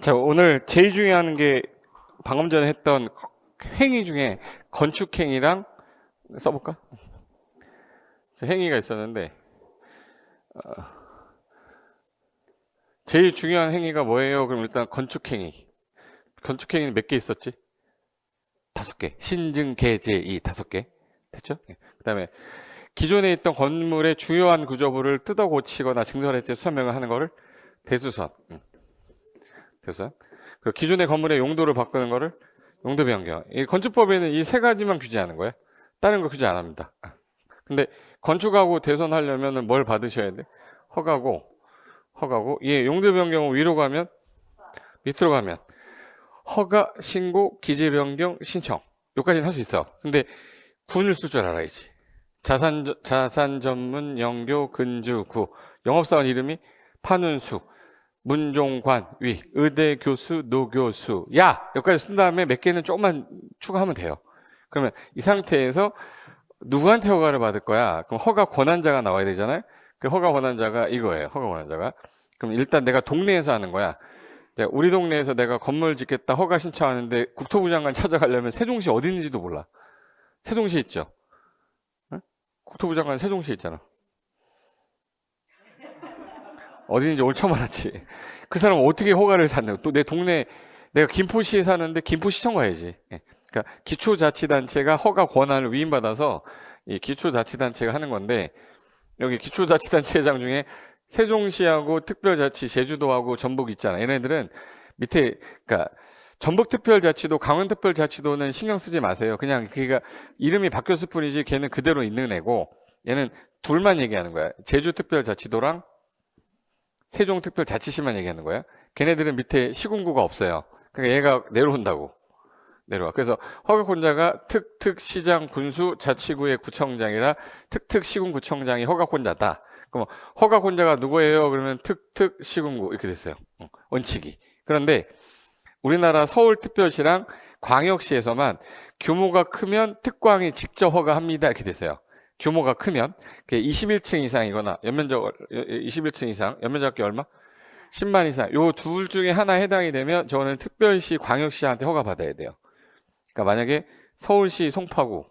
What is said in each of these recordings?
자, 오늘 제일 중요한 게 방금 전에 했던 행위 중에 건축행위랑 써볼까? 행위가 있었는데 제일 중요한 행위가 뭐예요? 그럼 일단 건축행위. 건축행위는 몇 개 있었지? 5개. 신증, 계제, 5개. 됐죠? 그 다음에 기존에 있던 건물의 주요한 구조부를 뜯어 고치거나 증설했지 수선명을 하는 거를 대수선. 대수선. 그리고 기존의 건물의 용도를 바꾸는 거를 용도 변경. 이 건축법에는 이 3가지만 규제하는 거야. 다른 거 규제 안 합니다. 근데 건축하고 대선하려면 뭘 받으셔야 돼? 허가고, 용도 변경은 위로 가면, 밑으로 가면 허가, 신고, 기재 변경, 신청. 여기까지는 할 수 있어. 근데 군을 쓸 줄 알아야지. 자산 전문 영교 근주 구. 영업사원 이름이 판운수, 문종관 위, 의대 교수, 노교수. 야! 여기까지 쓴 다음에 몇 개는 조금만 추가하면 돼요. 그러면 이 상태에서 누구한테 허가를 받을 거야? 그럼 허가 권한자가 나와야 되잖아요? 그 허가 권한자가 이거예요. 허가 권한자가. 그럼 일단 내가 동네에서 하는 거야. 우리 동네에서 내가 건물 짓겠다 허가 신청하는데 국토부 장관 찾아가려면 세종시 어디 있는지도 몰라. 세종시 있죠? 응? 국토부 장관 세종시 있잖아. 어디 있는지 오늘 처음 알았지. 그 사람은 어떻게 허가를 샀냐. 또 내 동네, 내가 김포시에 사는데 김포시청 가야지. 그러니까 기초자치단체가 허가 권한을 위임받아서 이 기초자치단체가 하는 건데, 여기 기초자치단체장 중에 세종시하고 특별자치, 제주도하고 전북 있잖아. 얘네들은 밑에, 그러니까 전북특별자치도, 강원특별자치도는 신경 쓰지 마세요. 그냥 그가 이름이 바뀌었을 뿐이지 걔는 그대로 있는 애고, 얘는 둘만 얘기하는 거야. 제주특별자치도랑 세종특별자치시만 얘기하는 거야. 걔네들은 밑에 시군구가 없어요. 그러니까 얘가 내려온다고. 내려와. 그래서 허가권자가 특특시장 군수 자치구의 구청장이라 특특시군구청장이 허가권자다. 그럼 허가권자가 누구예요? 그러면 특특시군구 이렇게 됐어요. 원칙이. 그런데 우리나라 서울특별시랑 광역시에서만 규모가 크면 특광이 직접 허가합니다. 이렇게 됐어요. 규모가 크면 21층 이상이거나 연면적 21층 이상, 연면적이 얼마? 10만 이상. 요 둘 중에 하나 해당이 되면 저는 특별시, 광역시한테 허가 받아야 돼요. 그러니까 만약에 서울시 송파구,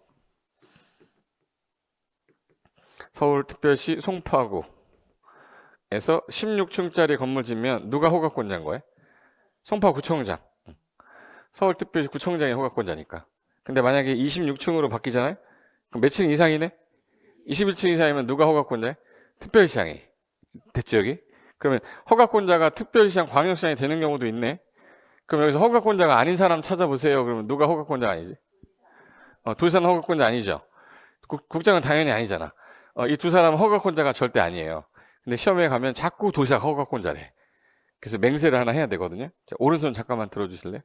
서울특별시 송파구에서 16층짜리 건물 짓면 누가 허가권자인 거예요? 송파구청장. 서울특별시 구청장이 허가권자니까. 근데 만약에 26층으로 바뀌잖아요? 그럼 몇 층 이상이네? 21층 이상이면 누가 허가권자예요? 특별시장이. 됐죠, 여기? 그러면 허가권자가 특별시장, 광역시장이 되는 경우도 있네? 그럼 여기서 허가권자가 아닌 사람 찾아보세요. 그러면 누가 허가권자가 아니지? 도지사는 허가권자 아니죠? 국장은 당연히 아니잖아. 이 두 사람은 허가권자가 절대 아니에요. 근데 시험에 가면 자꾸 도지사가 허가권자래. 그래서 맹세를 하나 해야 되거든요. 자, 오른손 잠깐만 들어주실래요?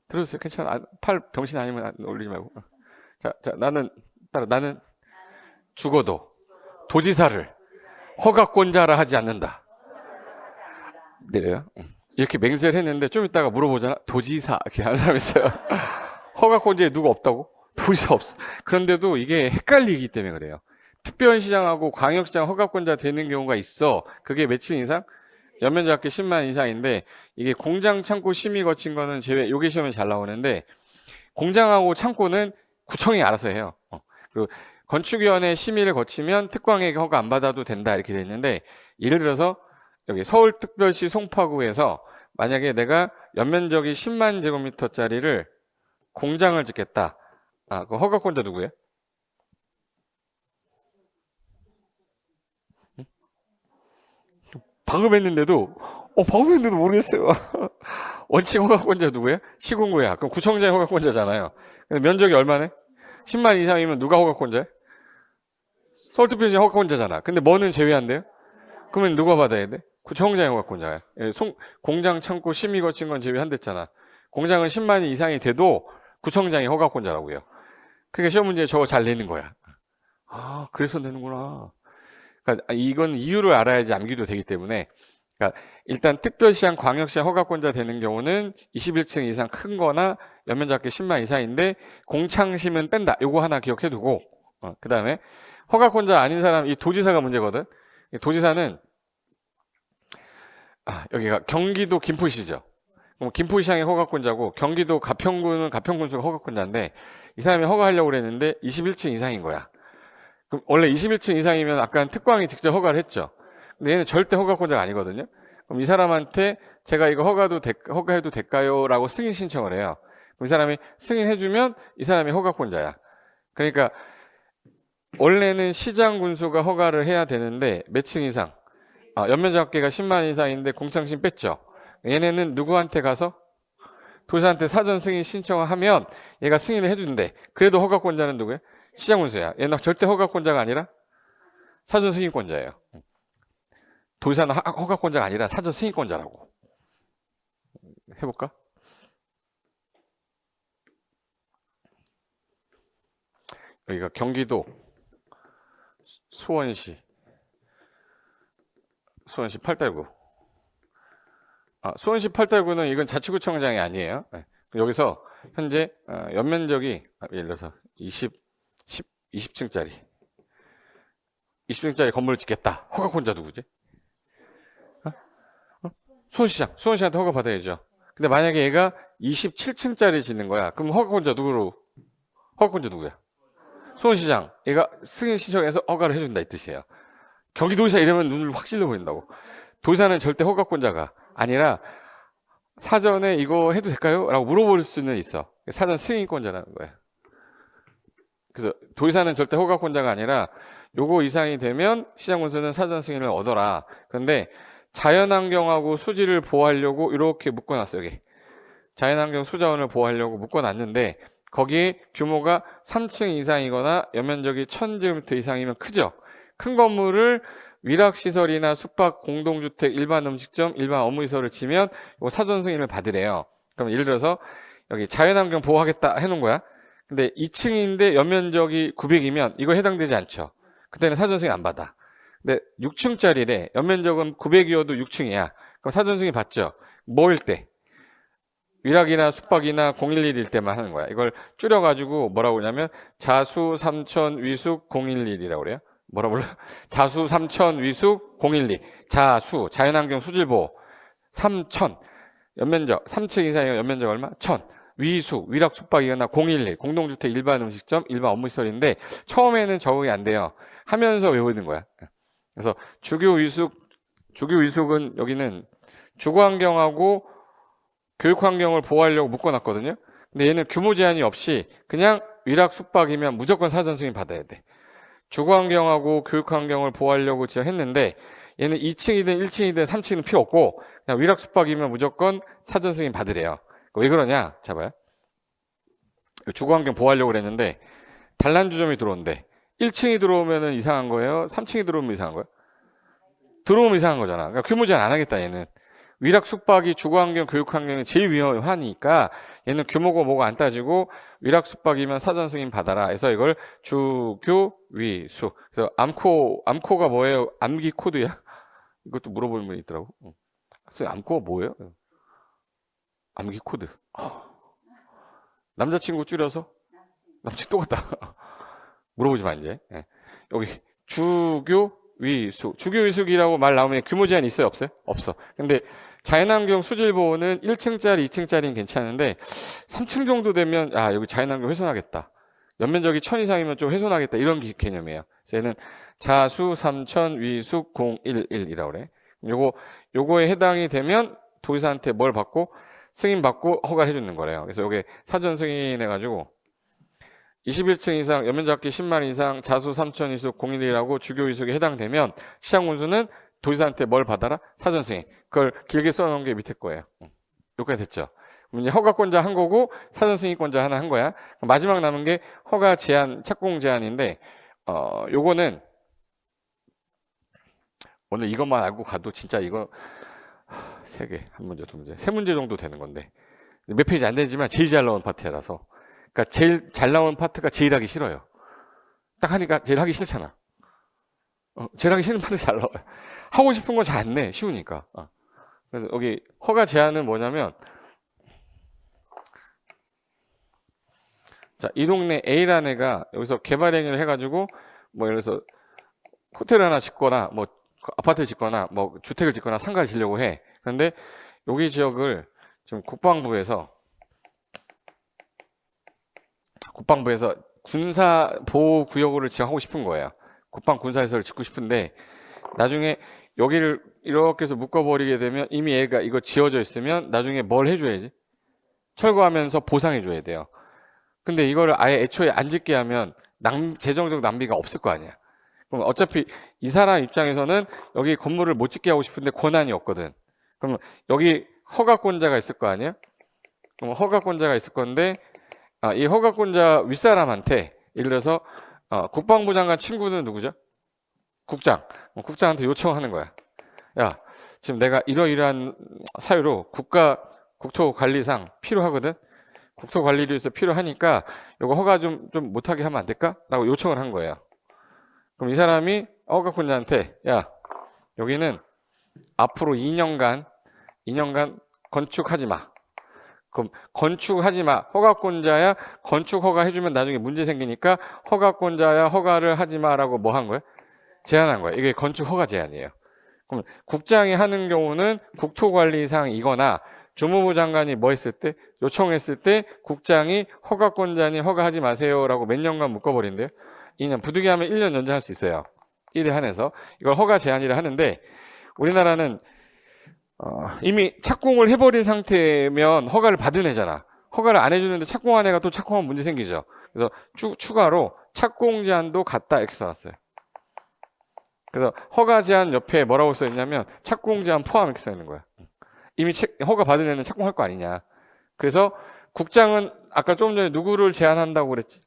들어주세요. 괜찮아. 팔 병신 아니면 올리지 말고. 자, 나는 죽어도 도지사를 허가권자라 하지 않는다. 내려요? 이렇게 맹세를 했는데 좀 이따가 물어보잖아. 도지사 이렇게 하는 사람 있어요. 허가권자에 누가 없다고? 도지사 없어. 그런데도 이게 헷갈리기 때문에 그래요. 특별시장하고 광역시장 허가권자 되는 경우가 있어. 그게 몇 층 이상? 연면적합계 10만 이상인데 이게 공장, 창고, 심의 거친 거는 제외. 요게 시험에 잘 나오는데 공장하고 창고는 구청이 알아서 해요. 그리고 건축위원회 심의를 거치면 특광에게 허가 안 받아도 된다 이렇게 돼 있는데 예를 들어서 여기 서울특별시 송파구에서 만약에 내가 연면적이 10만 제곱미터짜리를 공장을 짓겠다. 그 허가권자 누구예요? 방금 했는데도 모르겠어요. 원칙 허가권자 누구예요? 시군구야. 그럼 구청장이 허가권자잖아요. 근데 면적이 얼마네? 10만 이상이면 누가 허가권자예요? 서울특별시 허가권자잖아. 근데 뭐는 제외한대요? 그러면 누가 받아야 돼? 구청장이 허가권자야. 공장, 창고, 심의 거친 건 제외한댔잖아. 공장은 10만 이상이 돼도 구청장이 허가권자라고요. 그러니까 시험 문제에 저거 잘 내는 거야. 그래서 내는구나. 그러니까 이건 이유를 알아야지 암기도 되기 때문에. 그러니까 일단 특별시장, 광역시장 허가권자 되는 경우는 21층 이상 큰 거나 연면적합계 10만 이상인데 공창심은 뺀다. 요거 하나 기억해 두고 그 다음에 허가권자 아닌 사람, 이 도지사가 문제거든. 도지사는 여기가 경기도 김포시죠. 그럼 김포시장이 허가권자고 경기도 가평군은 가평군수가 허가권자인데 이 사람이 허가하려고 그랬는데 21층 이상인 거야. 그럼 원래 21층 이상이면 아까 특광이 직접 허가를 했죠. 근데 얘는 절대 허가권자가 아니거든요. 그럼 이 사람한테 제가 이거 허가해도 될까요? 라고 승인 신청을 해요. 그럼 이 사람이 승인해주면 이 사람이 허가권자야. 그러니까 원래는 시장 군수가 허가를 해야 되는데 몇 층 이상? 연면적 합계가 10만 이상인데 공창신 뺐죠. 얘네는 누구한테 가서? 도지사한테 사전 승인 신청을 하면 얘가 승인을 해주는데 그래도 허가권자는 누구야? 시장 군수야. 얘는 절대 허가권자가 아니라 사전 승인권자예요. 도지사는 허가권자가 아니라 사전 승인권자라고. 해볼까? 여기가 경기도 수원시 8달구. 수원시 8달구는 이건 자치구청장이 아니에요. 네. 여기서 현재 연면적이 예를 들어서 20층짜리 건물을 짓겠다. 허가권자 누구지? 수원시장한테 허가 받아야죠. 근데 만약에 얘가 27층짜리 짓는 거야. 그럼 허가권자 누구야? 수원시장. 얘가 승인 신청해서 허가를 해준다 이 뜻이에요. 경기도지사 이러면 눈을 확 찔러 보인다고. 도지사는 절대 허가권자가 아니라 사전에 이거 해도 될까요? 라고 물어볼 수는 있어. 사전 승인권자라는 거야. 그래서 도지사는 절대 허가권자가 아니라 요거 이상이 되면 시장군수는 사전 승인을 얻어라. 그런데 자연환경하고 수지를 보호하려고 이렇게 묶어놨어요. 여기 자연환경 수자원을 보호하려고 묶어놨는데 거기에 규모가 3층 이상이거나 연면적이 1000제곱미터 이상이면 크죠. 큰 건물을 위락시설이나 숙박, 공동주택, 일반 음식점, 일반 업무시설을 지면 사전 승인을 받으래요. 그럼 예를 들어서 여기 자연환경 보호하겠다 해놓은 거야. 근데 2층인데 연면적이 900이면 이거 해당되지 않죠. 그때는 사전 승인 안 받아. 근데 6층짜리래. 연면적은 900이어도 6층이야. 그럼 사전 승인 받죠. 뭐일 때? 위락이나 숙박이나 011일 때만 하는 거야. 이걸 줄여가지고 뭐라고 하냐면 자수, 삼천, 위숙, 011이라고 그래요. 뭐라 불러? 자수, 삼천, 위숙, 012. 자수, 자연환경 수질보호. 삼천, 연면적, 3층 이상이면 연면적 얼마? 1000. 위숙, 위락 숙박이거나 011, 공동주택 일반 음식점, 일반 업무시설인데 처음에는 적응이 안 돼요. 하면서 외우는 거야. 그래서 주교위숙은 여기는 주거환경하고 교육환경을 보호하려고 묶어놨거든요. 근데 얘는 규모 제한이 없이 그냥 위락 숙박이면 무조건 사전 승인 받아야 돼. 주거환경하고 교육환경을 보호하려고 지정했는데 얘는 2층이든 1층이든 3층은 필요 없고 그냥 위락 숙박이면 무조건 사전 승인 받으래요. 왜 그러냐? 잡아요. 주거환경 보호하려고 그랬는데 단란주점이 들어온대. 1층이 들어오면 이상한 거예요? 3층이 들어오면 이상한 거예요? 들어오면 이상한 거잖아. 그러니까 규모 제한 안 하겠다 얘는. 위락 숙박이 주거환경, 교육환경이 제일 위험하니까 얘는 규모고 뭐가 안 따지고 위락 숙박이면 사전 승인 받아라. 해서 이걸 주교위수. 그래서 암코가 뭐예요? 암기 코드야? 이것도 물어보는 분이 있더라고. 그래서 암코가 뭐예요? 암기 코드. 남자친구 줄여서? 남친 똑같다. 물어보지 마 이제. 여기 주교위숙이라고 말 나오면 규모 제한 있어요? 없어요? 없어. 근데 자연환경 수질보호는 1층짜리, 2층짜리는 괜찮은데 3층 정도 되면 여기 자연환경 훼손하겠다. 연면적이 1000 이상이면 좀 훼손하겠다. 이런 개념이에요. 그래서 얘는 자수, 삼천, 위숙, 011이라고 그래. 요거에 해당이 되면 도지사한테 뭘 받고 승인 받고 허가를 해주는 거래요. 그래서 요게 사전 승인해가지고 21층 이상, 연면적이 10만 이상, 자수 3천 위숙 011이라고 주교위숙에 해당되면 시장군수는 도지사한테 뭘 받아라? 사전 승인. 그걸 길게 써놓은 게 밑에 거예요. 여기까지 됐죠? 그럼 이제 허가권자 한 거고 사전 승인권자 하나 한 거야. 마지막 남은 게 허가 제한, 착공 제한인데 요거는 오늘 이것만 알고 가도 진짜 이거 3개, 한 문제, 2문제, 3문제 정도 되는 건데 몇 페이지 안 되지만 제일 잘 나온 파트라서 그러니까 제일 잘 나온 파트가 제일 하기 싫어요. 딱 하니까 제일 하기 싫잖아. 제일 하기 싫은 파트 잘 나와요. 하고 싶은 건 잘 안 내. 쉬우니까. 그래서 여기 허가 제한은 뭐냐면 자, 이 동네 A라는 애가 여기서 개발 행위를 해가지고 뭐 예를 들어서 호텔을 하나 짓거나 뭐 아파트를 짓거나 뭐 주택을 짓거나 상가를 지려고 해. 그런데 여기 지역을 지금 국방부에서 군사 보호 구역을 지정하고 싶은 거예요. 국방 군사시설을 짓고 싶은데 나중에 여기를 이렇게 해서 묶어버리게 되면 이미 얘가 이거 지어져 있으면 나중에 뭘 해줘야지? 철거하면서 보상해줘야 돼요. 근데 이거를 아예 애초에 안 짓게 하면 재정적 낭비가 없을 거 아니야. 그럼 어차피 이 사람 입장에서는 여기 건물을 못 짓게 하고 싶은데 권한이 없거든. 그럼 여기 허가권자가 있을 거 아니야? 그럼 허가권자가 있을 건데 이 허가권자 윗사람한테 예를 들어서 국방부 장관 친구는 누구죠? 국장한테 요청하는 거야. 야, 지금 내가 이러이러한 사유로 국토관리상 필요하거든. 국토관리를 위해서 필요하니까 이거 허가 좀 못하게 하면 안 될까? 라고 요청을 한 거예요. 그럼 이 사람이 허가권자한테 야, 여기는 앞으로 2년간 건축하지 마. 그럼 건축하지 마. 허가권자야 건축 허가 해주면 나중에 문제 생기니까 허가권자야 허가를 하지 마라고 뭐 한 거야? 제한한 거야. 이게 건축 허가 제한이에요. 그럼 국장이 하는 경우는 국토관리상이거나 주무부 장관이 뭐 했을 때? 요청했을 때 국장이 허가권자니 허가하지 마세요라고 몇 년간 묶어버린대요. 2년. 부득이 하면 1년 연장할 수 있어요. 1에 한해서. 이걸 허가 제한이라 하는데 우리나라는 이미 착공을 해버린 상태면 허가를 받은 애잖아. 허가를 안 해주는데 착공한 애가 또 착공하면 문제 생기죠. 그래서 추가로 착공 제한도 같다 이렇게 써놨어요. 그래서 허가 제한 옆에 뭐라고 써있냐면 착공 제한 포함 이렇게 써있는 거야. 이미 허가 받은 애는 착공할 거 아니냐. 그래서 국장은 아까 조금 전에 누구를 제한한다고 그랬지?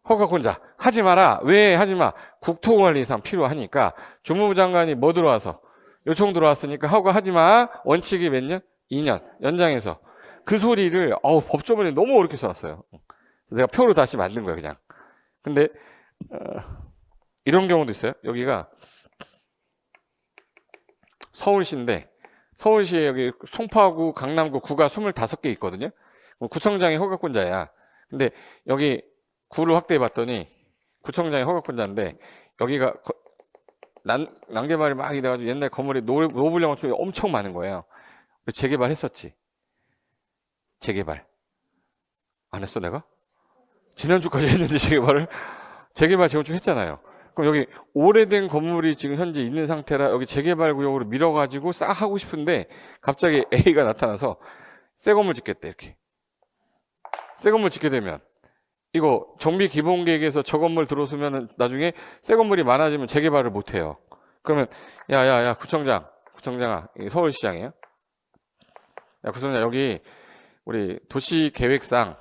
허가권자 하지 마라. 왜 하지 마? 국토관리상 필요하니까 주무부 장관이 뭐 들어와서 요청 들어왔으니까 허가하지 마. 원칙이 몇 년? 2년 연장해서 그 소리를 법조문에 너무 어렵게 써놨어요. 내가 표로 다시 만든 거야 그냥. 근데 이런 경우도 있어요. 여기가 서울시인데 서울시에 여기 송파구, 강남구 구가 25개 있거든요. 구청장이 허가권자야. 근데 여기 구를 확대해 봤더니 구청장이 허가권자인데 여기가 난개발이 막 돼가지고 옛날 건물에 노블령 건축이 엄청 많은 거예요. 재개발했었지. 재개발 안 했어 내가? 지난주까지 했는데 재개발 재건축 했잖아요. 그럼 여기 오래된 건물이 지금 현재 있는 상태라 여기 재개발 구역으로 밀어가지고 싹 하고 싶은데 갑자기 A가 나타나서 새 건물 짓겠대 이렇게. 새 건물 짓게 되면 이거 정비 기본 계획에서 저 건물 들어서면 나중에 새 건물이 많아지면 재개발을 못 해요. 그러면 야야야 구청장아 서울시장이에요. 야 구청장 여기 우리 도시군 계획상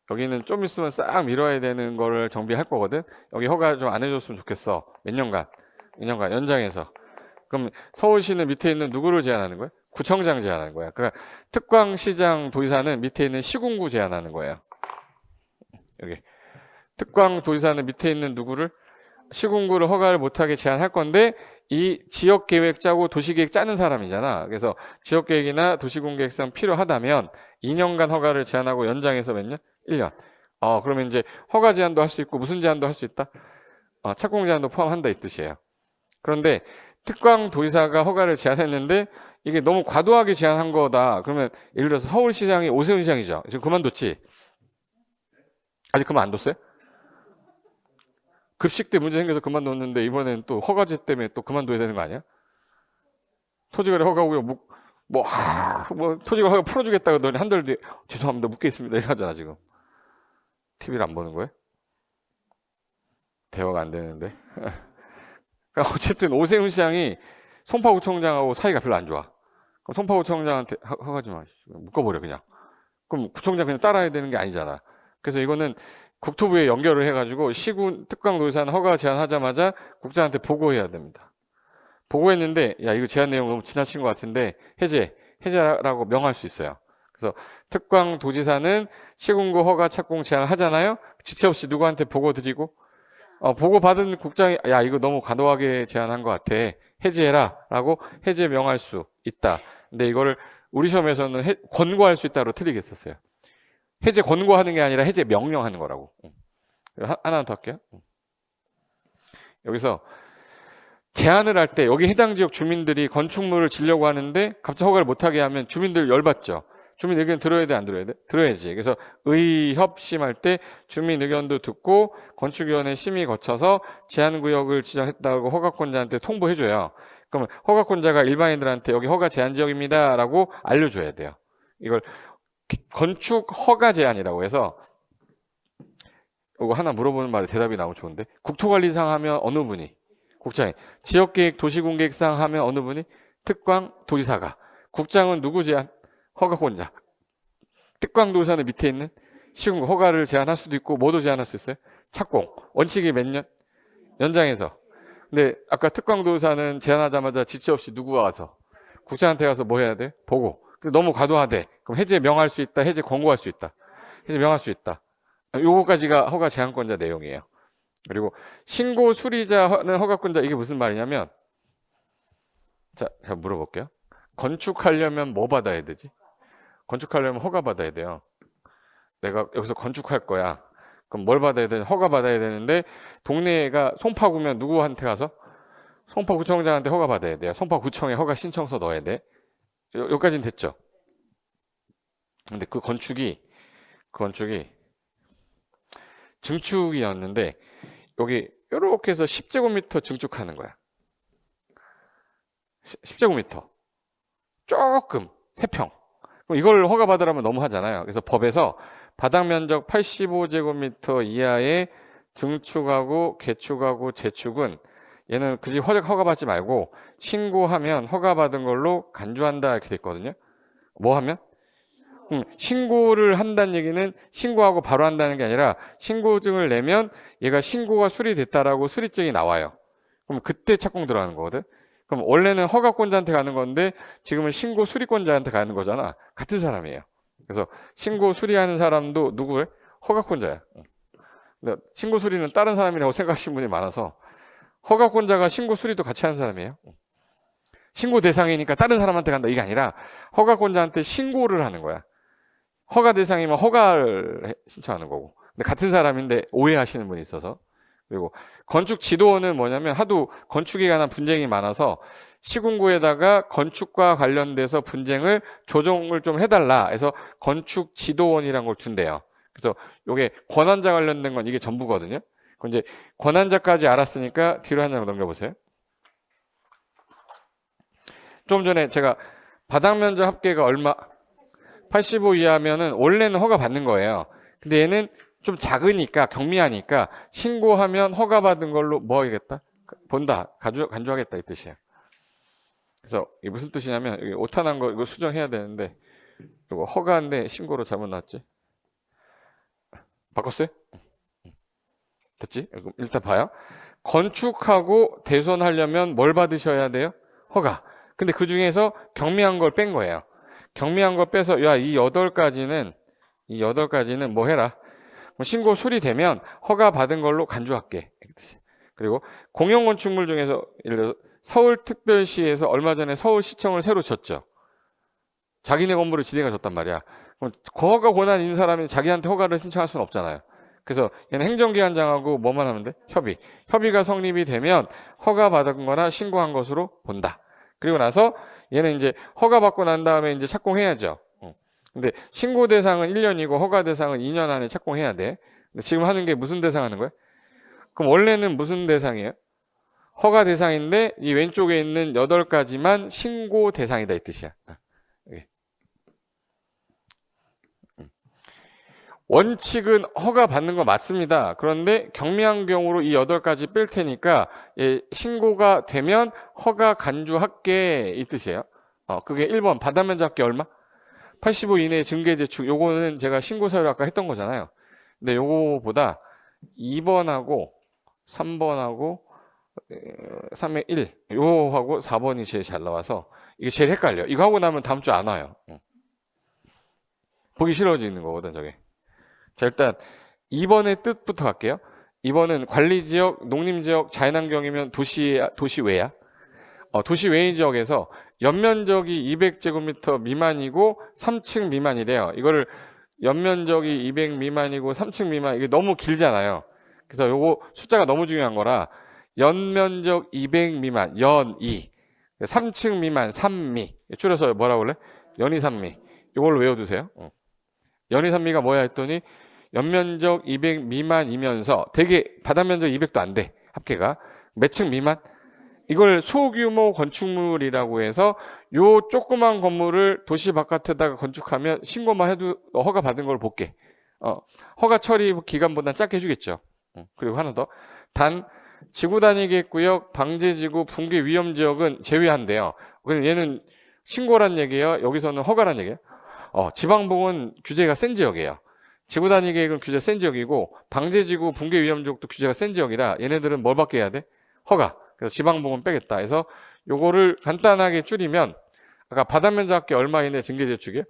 여기는 좀 있으면 싹 밀어야 되는 거를 정비할 거거든. 여기 허가 좀 안 해줬으면 좋겠어. 몇 년간 2년간 연장해서. 그럼 서울시는 밑에 있는 누구를 제한하는 거예요? 구청장 제한하는 거야. 그러니까 특광시장 도지사는 밑에 있는 시군구 제한하는 거예요. 여기 특광도지사는 밑에 있는 누구를? 시군구를 허가를 못하게 제한할 건데 이 지역계획 짜고 도시계획 짜는 사람이잖아. 그래서 지역계획이나 도시군계획상 필요하다면 2년간 허가를 제한하고 연장해서 몇 년? 1년. 그러면 이제 허가 제한도 할 수 있고 무슨 제한도 할 수 있다? 착공 제한도 포함한다 이 뜻이에요. 그런데 특광도지사가 허가를 제한했는데 이게 너무 과도하게 제한한 거다. 그러면 예를 들어서 서울시장이 오세훈 시장이죠. 지금 그만뒀지? 아직 그만 안 뒀어요? 급식 때 문제 생겨서 그만뒀는데 이번엔 또 허가제 때문에 또 그만둬야 되는 거 아니야? 토지거래 허가고요. 토지거래 허가 풀어주겠다고 너네 한 달 뒤에 죄송합니다 묶여 있습니다 이러잖아 지금. TV를 안 보는 거예요? 대화가 안 되는데. 그러니까 어쨌든 오세훈 시장이 송파구청장하고 사이가 별로 안 좋아. 그럼 송파구청장한테 허가지 마. 묶어버려 그냥. 그럼 구청장 그냥 따라야 되는 게 아니잖아. 그래서 이거는 국토부에 연결을 해가지고 시군 특광도지사는 허가 제한하자마자 국장한테 보고해야 됩니다. 보고했는데 야 이거 제한 내용 너무 지나친 것 같은데 해제라고 명할 수 있어요. 그래서 특광도지사는 시군구 허가 착공 제한하잖아요. 지체 없이 누구한테 보고 드리고 보고 받은 국장이 야 이거 너무 과도하게 제한한 것 같아 해제해라 라고 해제 명할 수 있다. 근데 이거를 우리 시험에서는 권고할 수 있다로 틀리게 썼어요. 해제 권고하는 게 아니라 해제 명령하는 거라고. 하나 더 할게요. 여기서 제한을 할 때 여기 해당 지역 주민들이 건축물을 지려고 하는데 갑자기 허가를 못하게 하면 주민들 열받죠. 주민 의견 들어야 돼, 안 들어야 돼? 들어야지. 그래서 의협심할 때 주민 의견도 듣고 건축위원회 심의 거쳐서 제한구역을 지정했다고 허가권자한테 통보해줘요. 그러면 허가권자가 일반인들한테 여기 허가 제한 지역입니다 라고 알려줘야 돼요. 이걸 건축 허가 제한이라고 해서, 이거 하나 물어보는 말에 대답이 나오면 좋은데, 국토관리상 하면 어느 분이? 국장이. 지역계획 도시공계획상 하면 어느 분이? 특광 도지사가. 국장은 누구 제한? 허가권자. 특광 도지사는 밑에 있는 시군 허가를 제한할 수도 있고 뭐도 제한할 수 있어요? 착공. 원칙이 몇 년? 연장해서. 근데 아까 특광 도지사는 제한하자마자 지체 없이 누구가 와서 국장한테 가서 뭐 해야 돼? 보고. 너무 과도하대. 그럼 해제 명할 수 있다. 해제 권고할 수 있다. 해제 명할 수 있다. 요거까지가 허가 제한권자 내용이에요. 그리고 신고 수리자는 허가권자, 이게 무슨 말이냐면, 자, 제가 물어볼게요. 건축하려면 뭐 받아야 되지? 건축하려면 허가 받아야 돼요. 내가 여기서 건축할 거야. 그럼 뭘 받아야 되냐? 허가 받아야 되는데, 동네가 송파구면 누구한테 가서? 송파구청장한테 허가 받아야 돼요. 송파구청에 허가 신청서 넣어야 돼. 여기까지는 됐죠. 근데 그 건축이 증축이었는데, 여기 이렇게 해서 10제곱미터 증축하는 거야. 10제곱미터. 조금 3평. 그럼 이걸 허가 받으라면 너무 하잖아요. 그래서 법에서 바닥 면적 85제곱미터 이하의 증축하고 개축하고 재축은 얘는 굳이 허가 받지 말고 신고하면 허가 받은 걸로 간주한다 이렇게 돼 있거든요. 뭐 하면? 신고를 한다는 얘기는 신고하고 바로 한다는 게 아니라 신고증을 내면 얘가 신고가 수리됐다라고 수리증이 나와요. 그럼 그때 착공 들어가는 거거든. 그럼 원래는 허가권자한테 가는 건데 지금은 신고 수리권자한테 가는 거잖아. 같은 사람이에요. 그래서 신고 수리하는 사람도 누구예요? 허가권자야. 근데 신고 수리는 다른 사람이라고 생각하시는 분이 많아서 허가권자가 신고 수리도 같이 하는 사람이에요. 신고 대상이니까 다른 사람한테 간다 이게 아니라 허가권자한테 신고를 하는 거야. 허가 대상이면 허가를 신청하는 거고. 근데 같은 사람인데 오해하시는 분이 있어서. 그리고 건축 지도원은 뭐냐면 하도 건축에 관한 분쟁이 많아서 시군구에다가 건축과 관련돼서 분쟁을 조정을 좀 해달라 해서 건축 지도원이라는 걸 둔대요. 그래서 이게 권한자 관련된 건 이게 전부거든요. 그럼 이제 권한자까지 알았으니까 뒤로 한 장 넘겨보세요. 좀 전에 제가 바닥 면적 합계가 얼마? 85 이하면은 원래는 허가 받는 거예요. 근데 얘는 좀 작으니까 경미하니까 신고하면 허가 받은 걸로 뭐 하겠다? 본다. 간주하겠다 이 뜻이에요. 그래서 이게 무슨 뜻이냐면 여기 오타난 거 이거 수정해야 되는데 이거 허가인데 신고로 잘못 나왔지? 바꿨어요? 됐지? 일단 봐요. 건축하고 대손하려면 뭘 받으셔야 돼요? 허가. 근데 그 중에서 경미한 걸 뺀 거예요. 경미한 거 빼서 야, 이 8가지는 뭐 해라. 신고 수리되면 허가 받은 걸로 간주할게. 그리고 공용건축물 중에서 예를 들어 서울특별시에서 얼마 전에 서울시청을 새로 졌죠. 자기네 건물을 지네가 줬단 말이야. 그럼 그 허가 권한 있는 사람이 자기한테 허가를 신청할 수는 없잖아요. 그래서 얘는 행정기관장하고 뭐만 하면 돼? 협의가 성립이 되면 허가 받은 거나 신고한 것으로 본다. 그리고 나서 얘는 이제 허가 받고 난 다음에 이제 착공해야죠. 근데 신고 대상은 1년이고 허가 대상은 2년 안에 착공해야 돼. 근데 지금 하는 게 무슨 대상 하는 거야? 그럼 원래는 무슨 대상이에요? 허가 대상인데 이 왼쪽에 있는 8가지만 신고 대상이다 이 뜻이야. 원칙은 허가 받는 거 맞습니다. 그런데 경미한 경우로 이 8가지 뺄 테니까 신고가 되면 허가 간주할게 이 뜻이에요. 그게 1번 바닥 면적 합계 얼마? 85 이내의 증계 재축. 요거는 제가 신고 사유를 아까 했던 거잖아요. 근데 요거보다 2번하고 3번하고 3의 1 요하고 4번이 제일 잘 나와서 이게 제일 헷갈려. 이거 하고 나면 다음 주 안 와요. 보기 싫어지는 거거든 저게. 자, 일단 2번의 뜻부터 갈게요. 2번은 관리지역, 농림지역, 자연환경이면 도시외야. 도시외인 지역에서 연면적이 200제곱미터 미만이고 3층 미만이래요. 이거를 연면적이 200 미만이고 3층 미만 이게 너무 길잖아요. 그래서 요거 숫자가 너무 중요한 거라 연면적 200 미만, 연이. 3층 미만, 3미. 줄여서 뭐라고 그래? 연이 3미. 이걸로 외워두세요. 연이 3미가 뭐야 했더니 연면적 200 미만이면서 되게 바닥면적 200도 안 돼. 합계가. 몇 층 미만? 이걸 소규모 건축물이라고 해서 요 조그만 건물을 도시 바깥에다가 건축하면 신고만 해도 허가 받은 걸 볼게. 허가 처리 기간보다 짧게 해주겠죠. 그리고 하나 더. 단 지구 단위계 구역, 방제지구, 붕괴 위험 지역은 제외한대요. 얘는 신고란 얘기예요. 여기서는 허가란 얘기예요. 지방봉은 규제가 센 지역이에요. 지구 단위 계획은 규제 센 지역이고 방제지구, 붕괴 위험 지역도 규제가 센 지역이라 얘네들은 뭘 받게 해야 돼? 허가. 그래서 지방봉은 빼겠다. 그래서 요거를 간단하게 줄이면 아까 바닥면적 합계 얼마 이내 징계제축이요?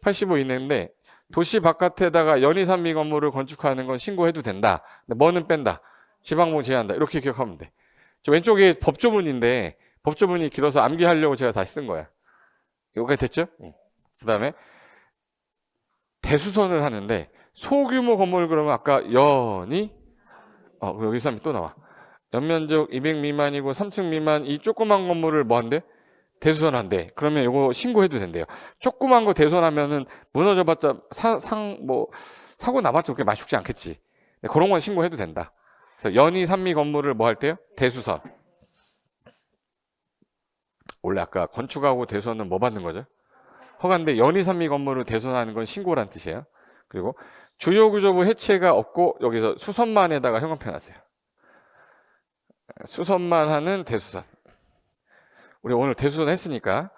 85 이내인데 도시 바깥에다가 연이 3미 건물을 건축하는 건 신고해도 된다. 근데 뭐는 뺀다. 지방봉 제외한다. 이렇게 기억하면 돼. 저 왼쪽에 법조문인데 법조문이 길어서 암기하려고 제가 다시 쓴 거야. 여기까지 됐죠? 그 다음에 대수선을 하는데 소규모 건물 그러면 아까 연이 여기 3이 또 나와. 연면적 200 미만이고 3층 미만 이 조그만 건물을 뭐 한대? 대수선한대. 그러면 이거 신고해도 된대요. 조그만 거 대수선하면은 무너져봤자 사고 나봤자 그렇게 많이 죽지 않겠지. 그런 건 신고해도 된다. 그래서 연이 3미 건물을 뭐 할 때요? 대수선. 원래 아까 건축하고 대수선은 뭐 받는 거죠? 허가인데 연이 3미 건물을 대수선하는 건 신고란 뜻이에요. 그리고 주요 구조부 해체가 없고 여기서 수선만에다가 형광펜 하세요. 수선만 하는 대수선. 우리 오늘 대수선 했으니까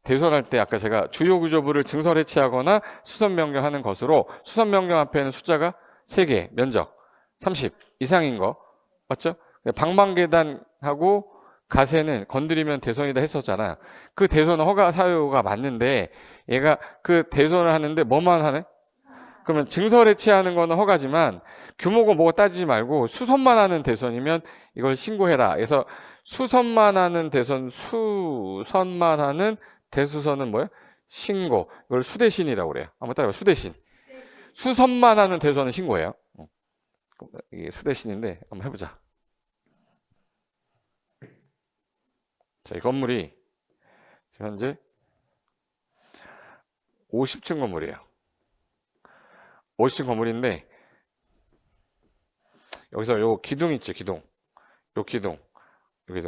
대수선할 때 아까 제가 주요 구조부를 증설 해체하거나 수선 변경하는 것으로 수선 변경 앞에는 숫자가 3개, 면적 30 이상인 거 맞죠? 방방계단하고 가세는 건드리면 대손이다 했었잖아. 그 대손은 허가 사유가 맞는데 얘가 그 대손을 하는데 뭐만 하네? 그러면 증설 해체하는 거는 허가지만 규모가 뭐가 따지지 말고 수선만 하는 대손이면 이걸 신고해라. 그래서 수선만 하는 대손, 수선만 하는 대수선은 뭐야? 신고. 이걸 수대신이라고 그래요. 한번 따라해봐. 수대신. 수선만 하는 대수선은 신고예요. 이게 수대신인데 한번 해보자. 자, 이 건물이 현재 50층 건물이에요. 50층 건물인데 여기서 요 기둥 있죠, 기둥. 요 기둥.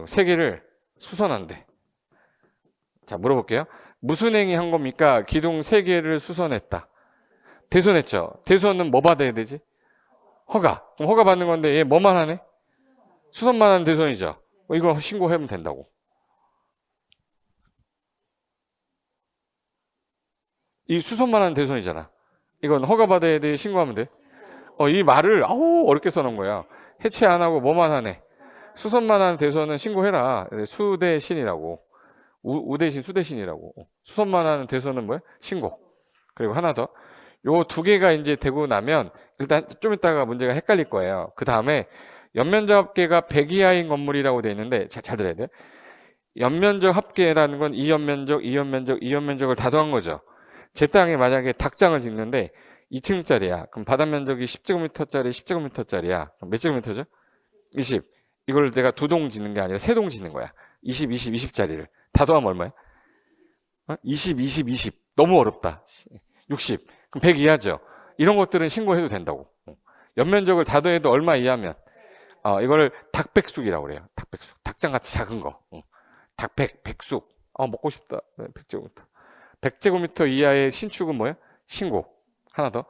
세 개를 수선한대. 자, 물어볼게요. 무슨 행위 한 겁니까? 기둥 3개를 수선했다. 대손했죠. 대손은 뭐 받아야 되지? 허가. 그럼 허가 받는 건데 얘 뭐만 하네? 수선만 하는 대손이죠. 이거 신고하면 된다고. 이 수선만 하는 대손이잖아. 이건 허가 받아야 돼, 신고하면 돼. 이 말을 어렵게 써놓은 거야. 해체 안 하고 뭐만 하네. 수선만 하는 대손은 신고해라. 수대신이라고. 우대신, 수대신이라고. 수선만 하는 대손은 뭐야? 신고. 그리고 하나 더. 요 2개가 이제 되고 나면 일단 좀 이따가 문제가 헷갈릴 거예요. 그 다음에 연면적 합계가 100 이하인 건물이라고 되어 있는데 잘 들어야 돼. 연면적 합계라는 건 이 연면적, 이 연면적, 이 연면적을 다 더한 거죠. 제 땅에 만약에 닭장을 짓는데 2층짜리야. 그럼 바닥 면적이 10제곱미터짜리 10제곱미터짜리야. 그럼 몇 제곱미터죠? 20. 이걸 내가 2동 짓는 게 아니라 3동 짓는 거야. 20, 20, 20짜리를. 다 더하면 얼마야? 20, 20, 20. 너무 어렵다. 60. 그럼 100 이하죠. 이런 것들은 신고해도 된다고. 연면적을 다 더해도 얼마 이하면? 이걸 닭백숙이라고 그래요. 닭백숙. 닭장같이 작은 거. 백숙. 먹고 싶다. 100제곱미터. 100제곱미터 이하의 신축은 뭐야? 신고. 하나 더.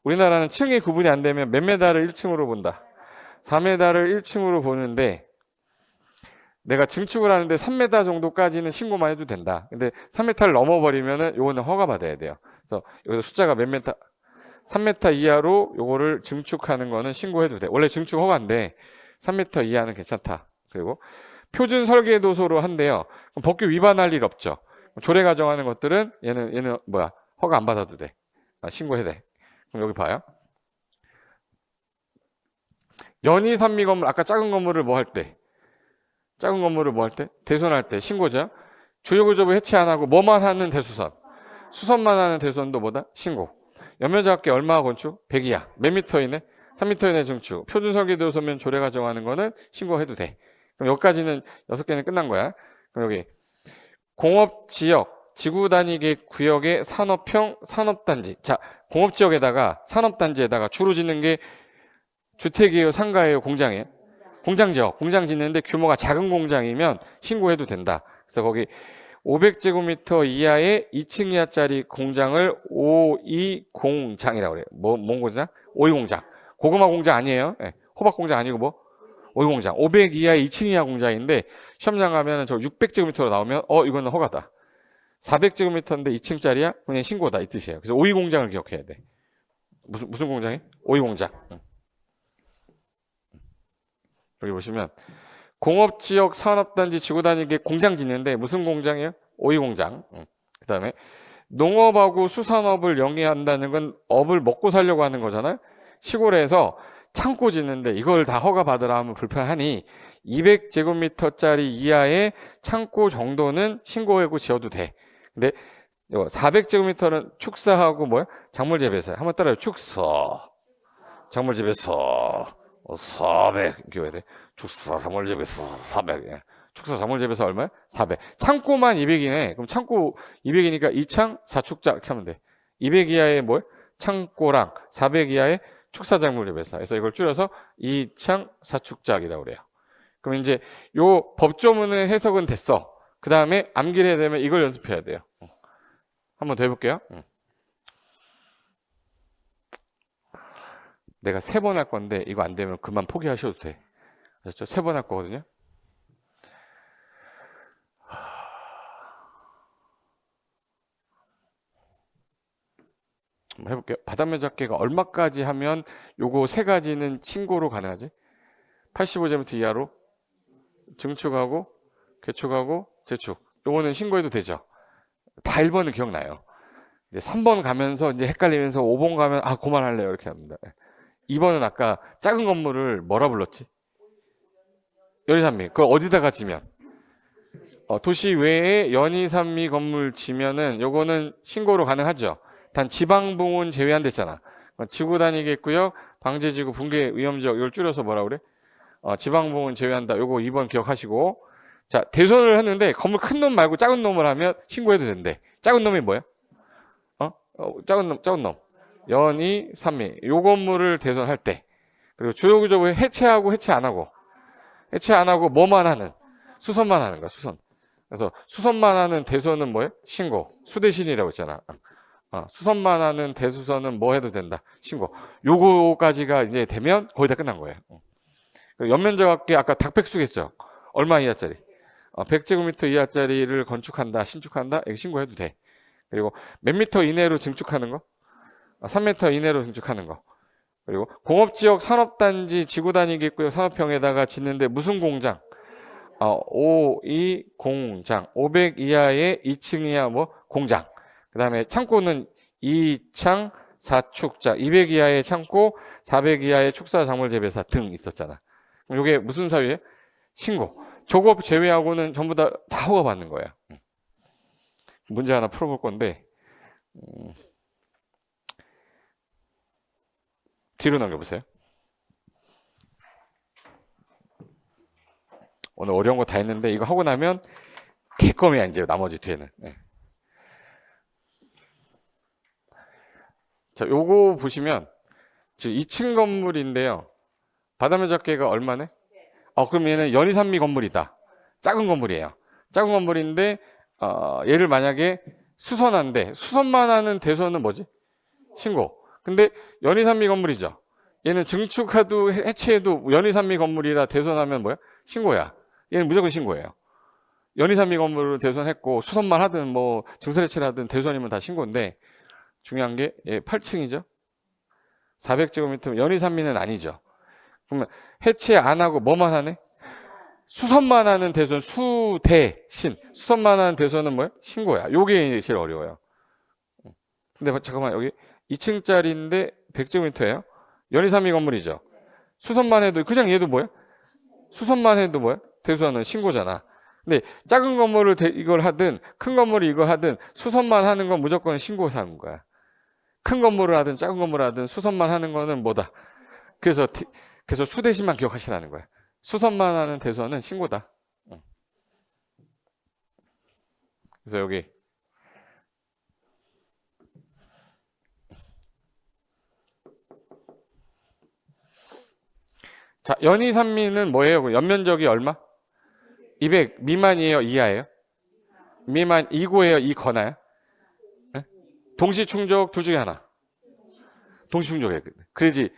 우리나라는 층이 구분이 안 되면 몇 메다를 1층으로 본다? 4m를 1층으로 보는데 내가 증축을 하는데 3m 정도까지는 신고만 해도 된다. 근데 3m를 넘어버리면은 요거는 허가 받아야 돼요. 그래서 여기서 숫자가 몇 m? 3m 이하로 요거를 증축하는 거는 신고해도 돼. 원래 증축 허가인데 3m 이하는 괜찮다. 그리고 표준 설계 도서로 한대요. 그럼 법규 위반할 일 없죠. 조례 가정하는 것들은 얘는 뭐야? 허가 안 받아도 돼. 신고해야 돼. 그럼 여기 봐요. 연이 3미 건물, 아까 작은 건물을 뭐 할 때? 작은 건물을 뭐 할 때? 대손할 때 신고죠. 주요구조부 해체 안 하고 뭐만 하는 대수선. 수선만 하는 대수선도 뭐다? 신고. 연면적 합계 얼마 건축? 100이야. 몇 미터 이내? 3m 이내 증축. 표준설계도서면 조례가 정하는 거는 신고해도 돼. 그럼 여기까지는 6개는 끝난 거야. 그럼 여기 공업지역, 지구단위계 구역의 산업형 산업단지. 자, 공업지역에다가 산업단지에다가 주로 짓는 게 주택이에요, 상가예요, 공장이에요? 공장지역. 공장 짓는데 규모가 작은 공장이면 신고해도 된다. 그래서 거기 500제곱미터 이하의 2층 이하짜리 공장을 520장이라고 그래요. 뭔 공장? 오이공장. 고구마 공장 아니에요. 네. 호박 공장 아니고 뭐? 오이공장. 500 이하의 2층 이하 공장인데 시험장 가면 저 600제곱미터로 나오면 이거는 허가다. 400제곱미터인데 2층짜리야? 그냥 신고다 이 뜻이에요. 그래서 오이공장을 기억해야 돼. 무슨 공장이? 오이공장. 여기 보시면 공업지역 산업단지 지구단위계 공장 짓는데 무슨 공장이에요? 오이공장. 그 다음에 농업하고 수산업을 영위한다는 건 업을 먹고 살려고 하는 거잖아요. 시골에서 창고 짓는데 이걸 다 허가 받으라 하면 불편하니 200제곱미터짜리 이하의 창고 정도는 신고하고 지어도 돼. 근데 400제곱미터는 축사하고 뭐야? 작물 재배사. 한번 따라요. 축사. 작물 재배사. 400 이렇게 해야 돼. 축사 작물 재배사 400. 예. 축사 작물 재배사 얼마야? 400. 창고만 200이네. 그럼 창고 200이니까 2창 4축자 이렇게 하면 돼. 200 이하의 뭐야? 창고랑 400 이하의 축사 작물 재배사. 그래서 이걸 줄여서 2창 4축작이라고 그래요. 그럼 이제 요 법조문의 해석은 됐어. 그 다음에 암기를 해야 되면 이걸 연습해야 돼요. 한번 더 해볼게요. 내가 3번 할 건데 이거 안 되면 그만 포기하셔도 돼. 아셨죠? 3번 할 거거든요. 한번 해볼게요. 바닥면 잡기가 얼마까지 하면 요거 3가지는 신고로 가능하지? 85제곱미터 이하로 증축하고 개축하고 재축. 요거는 신고해도 되죠. 다 1번은 기억나요. 이제 3번 가면서 이제 헷갈리면서 5번 가면 그만할래요 이렇게 합니다. 2번은 아까 작은 건물을 뭐라 불렀지? 연희산미. 그걸 어디다가 지면? 도시 외에 연희산미 건물 지면은 요거는 신고로 가능하죠. 단 지방봉은 제외한 됐잖아. 지구단위계구역, 방제지구, 붕괴 위험지역 이걸 줄여서 뭐라 그래? 지방봉은 제외한다. 요거 2번 기억하시고. 자, 대손을 했는데 건물 큰 놈 말고 작은 놈을 하면 신고해도 된대. 작은 놈이 뭐야? 작은 놈. 연희, 산미. 요 건물을 대손할 때. 그리고 주요구조부 해체하고 해체 안 하고 뭐만 하는? 수선만 하는 거야, 수선. 그래서 수선만 하는 대손은 뭐예요? 신고. 수대신이라고 했잖아. 수선만 하는 대수선은 뭐 해도 된다? 신고. 요거까지가 이제 되면 거의 다 끝난 거예요. 연면적 합계 아까 닭백숙했죠? 얼마 이하짜리? 100제곱미터 이하짜리를 건축한다, 신축한다? 이거 신고해도 돼. 그리고 몇 미터 이내로 증축하는 거? 3m 이내로 증축하는 거. 그리고 공업지역 산업단지 지구단위계구역 산업형에다가 짓는데 무슨 공장? 520장. 500 이하의 2층 이하 뭐 공장. 그 다음에 창고는 2창 4축자. 200 이하의 창고, 400 이하의 축사 작물 재배사 등 있었잖아. 그럼 이게 무슨 사유예요? 신고. 저거 제외하고는 전부 다 허가 받는 거야. 문제 하나 풀어볼 건데 뒤로 넘겨보세요. 오늘 어려운 거 다 했는데 이거 하고 나면 개껌이야 이제 나머지 뒤에는. 네. 자, 요거 보시면 지금 2층 건물인데요. 바닥면 적개가 얼마네? 그럼 얘는 연희산미 건물이다. 작은 건물이에요. 작은 건물인데 얘를 만약에 수선한데 수선만 하는 대선은 뭐지? 신고. 근데 연희산미 건물이죠. 얘는 증축해도 해체해도 연희산미 건물이라 대선하면 뭐야? 신고야. 얘는 무조건 신고예요. 연희산미 건물을 대선했고 수선만 하든 뭐 증설해체를 하든 대선이면 다 신고인데 중요한 게 8층이죠. 400제곱미터 연희산미는 아니죠. 그러면 해체 안 하고 뭐만 하네? 수선만 하는 대선 수대신. 수선만 하는 대선은 뭐야? 신고야. 요게 제일 어려워요. 근데 잠깐만 여기 2층짜리인데 100제곱미터예요. 연희산미 건물이죠. 수선만 해도 그냥 얘도 뭐야? 수선만 해도 뭐야? 대수하는 신고잖아. 근데 작은 건물을 이걸 하든 큰 건물을 이거 하든 수선만 하는 건 무조건 신고하는 거야. 큰 건물을 하든 작은 건물을 하든 수선만 하는 거는 뭐다? 그래서 수 대신만 기억하시라는 거야. 수선만 하는 대소는 신고다. 그래서 여기 자, 연이산미는 뭐예요? 연면적이 얼마? 200 미만이에요? 이하예요? 미만 이고예요? 이거나요? 네? 동시충족 둘 중에 하나. 동시충족이에요. 그러지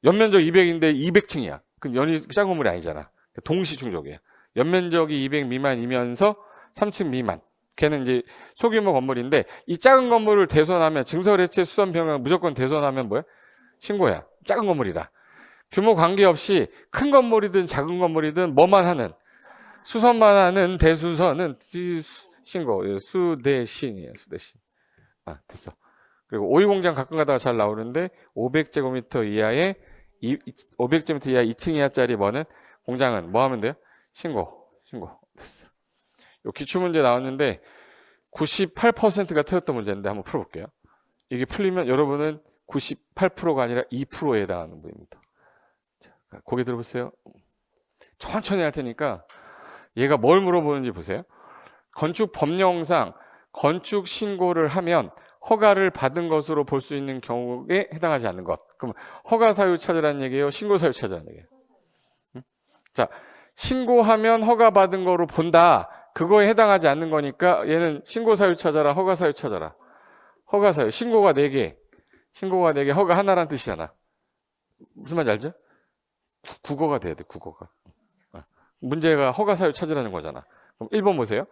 연면적 200인데 200층이야. 그럼 연이 작은 건물이 아니잖아. 동시충족이에요. 연면적이 200 미만이면서 3층 미만. 걔는 이제 소규모 건물인데 이 작은 건물을 대손하면 증설해체 수선평형 무조건 대손하면 뭐야? 신고야. 작은 건물이다. 규모 관계없이 큰 건물이든 작은 건물이든 뭐만 하는 수선만 하는 대수선은 신고. 수대신이에요. 수대신. 아, 됐어. 그리고 오이공장 가끔 가다가 잘 나오는데 500제곱미터 이하의 500제곱미터 이하 2층 이하짜리 뭐는 공장은 뭐 하면 돼요? 신고. 됐어. 요 기출문제 나왔는데 98%가 틀렸던 문제인데 한번 풀어볼게요. 이게 풀리면 여러분은 98%가 아니라 2%에 해당하는 문제입니다. 자, 고개 들어보세요. 천천히 할 테니까 얘가 뭘 물어보는지 보세요. 건축 법령상 건축 신고를 하면 허가를 받은 것으로 볼 수 있는 경우에 해당하지 않는 것. 그럼 허가 사유 찾으라는 얘기예요? 신고 사유 찾으라는 얘기예요? 자, 신고하면 허가 받은 거로 본다. 그거에 해당하지 않는 거니까 얘는 신고 사유 찾아라, 허가 사유 찾아라. 허가 사유. 신고가 4개. 허가 하나란 뜻이잖아. 무슨 말인지 알죠? 국어가 돼야 돼, 국어가. 문제가 허가 사유 찾으라는 거잖아. 그럼 1번 보세요.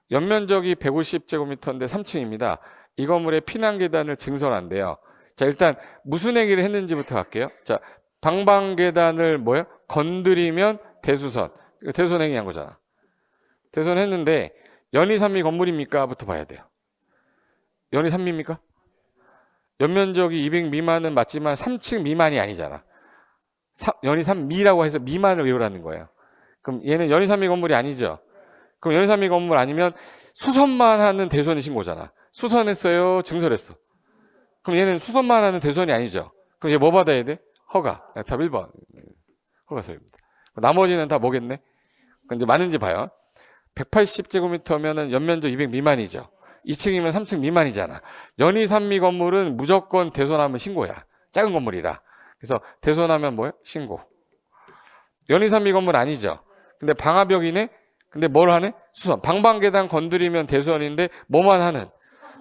연면적이 150제곱미터인데 3층입니다. 이 건물에 피난 계단을 증설한대요. 자, 일단 무슨 얘기를 했는지부터 갈게요. 자, 방방 계단을 뭐야? 건드리면 대수선. 대수선 행위한 거잖아. 대수선 했는데 연이산미 건물입니까? 부터 봐야 돼요. 연이산미입니까? 연면적이 200 미만은 맞지만 3층 미만이 아니잖아. 연이산미라고 해서 미만을 외우라는 거예요. 그럼 얘는 연이산미 건물이 아니죠. 그럼 연이산미 건물 아니면 수선만 하는 대수선이 신고잖아. 수선했어요? 증설했어? 그럼 얘는 수선만 하는 대수선이 아니죠. 그럼 얘 뭐 받아야 돼? 허가. 답 1번. 허가서입니다. 나머지는 다 뭐겠네? 이제 맞는지 봐요. 180제곱미터면은 연면적 200 미만이죠. 2층이면 3층 미만이잖아. 연이산미 건물은 무조건 대손하면 신고야. 작은 건물이라. 그래서 대손하면 뭐야? 신고. 연이산미 건물 아니죠. 근데 방화벽이네? 근데 뭘 하네? 수선. 방방계단 건드리면 대수선인데 뭐만 하는?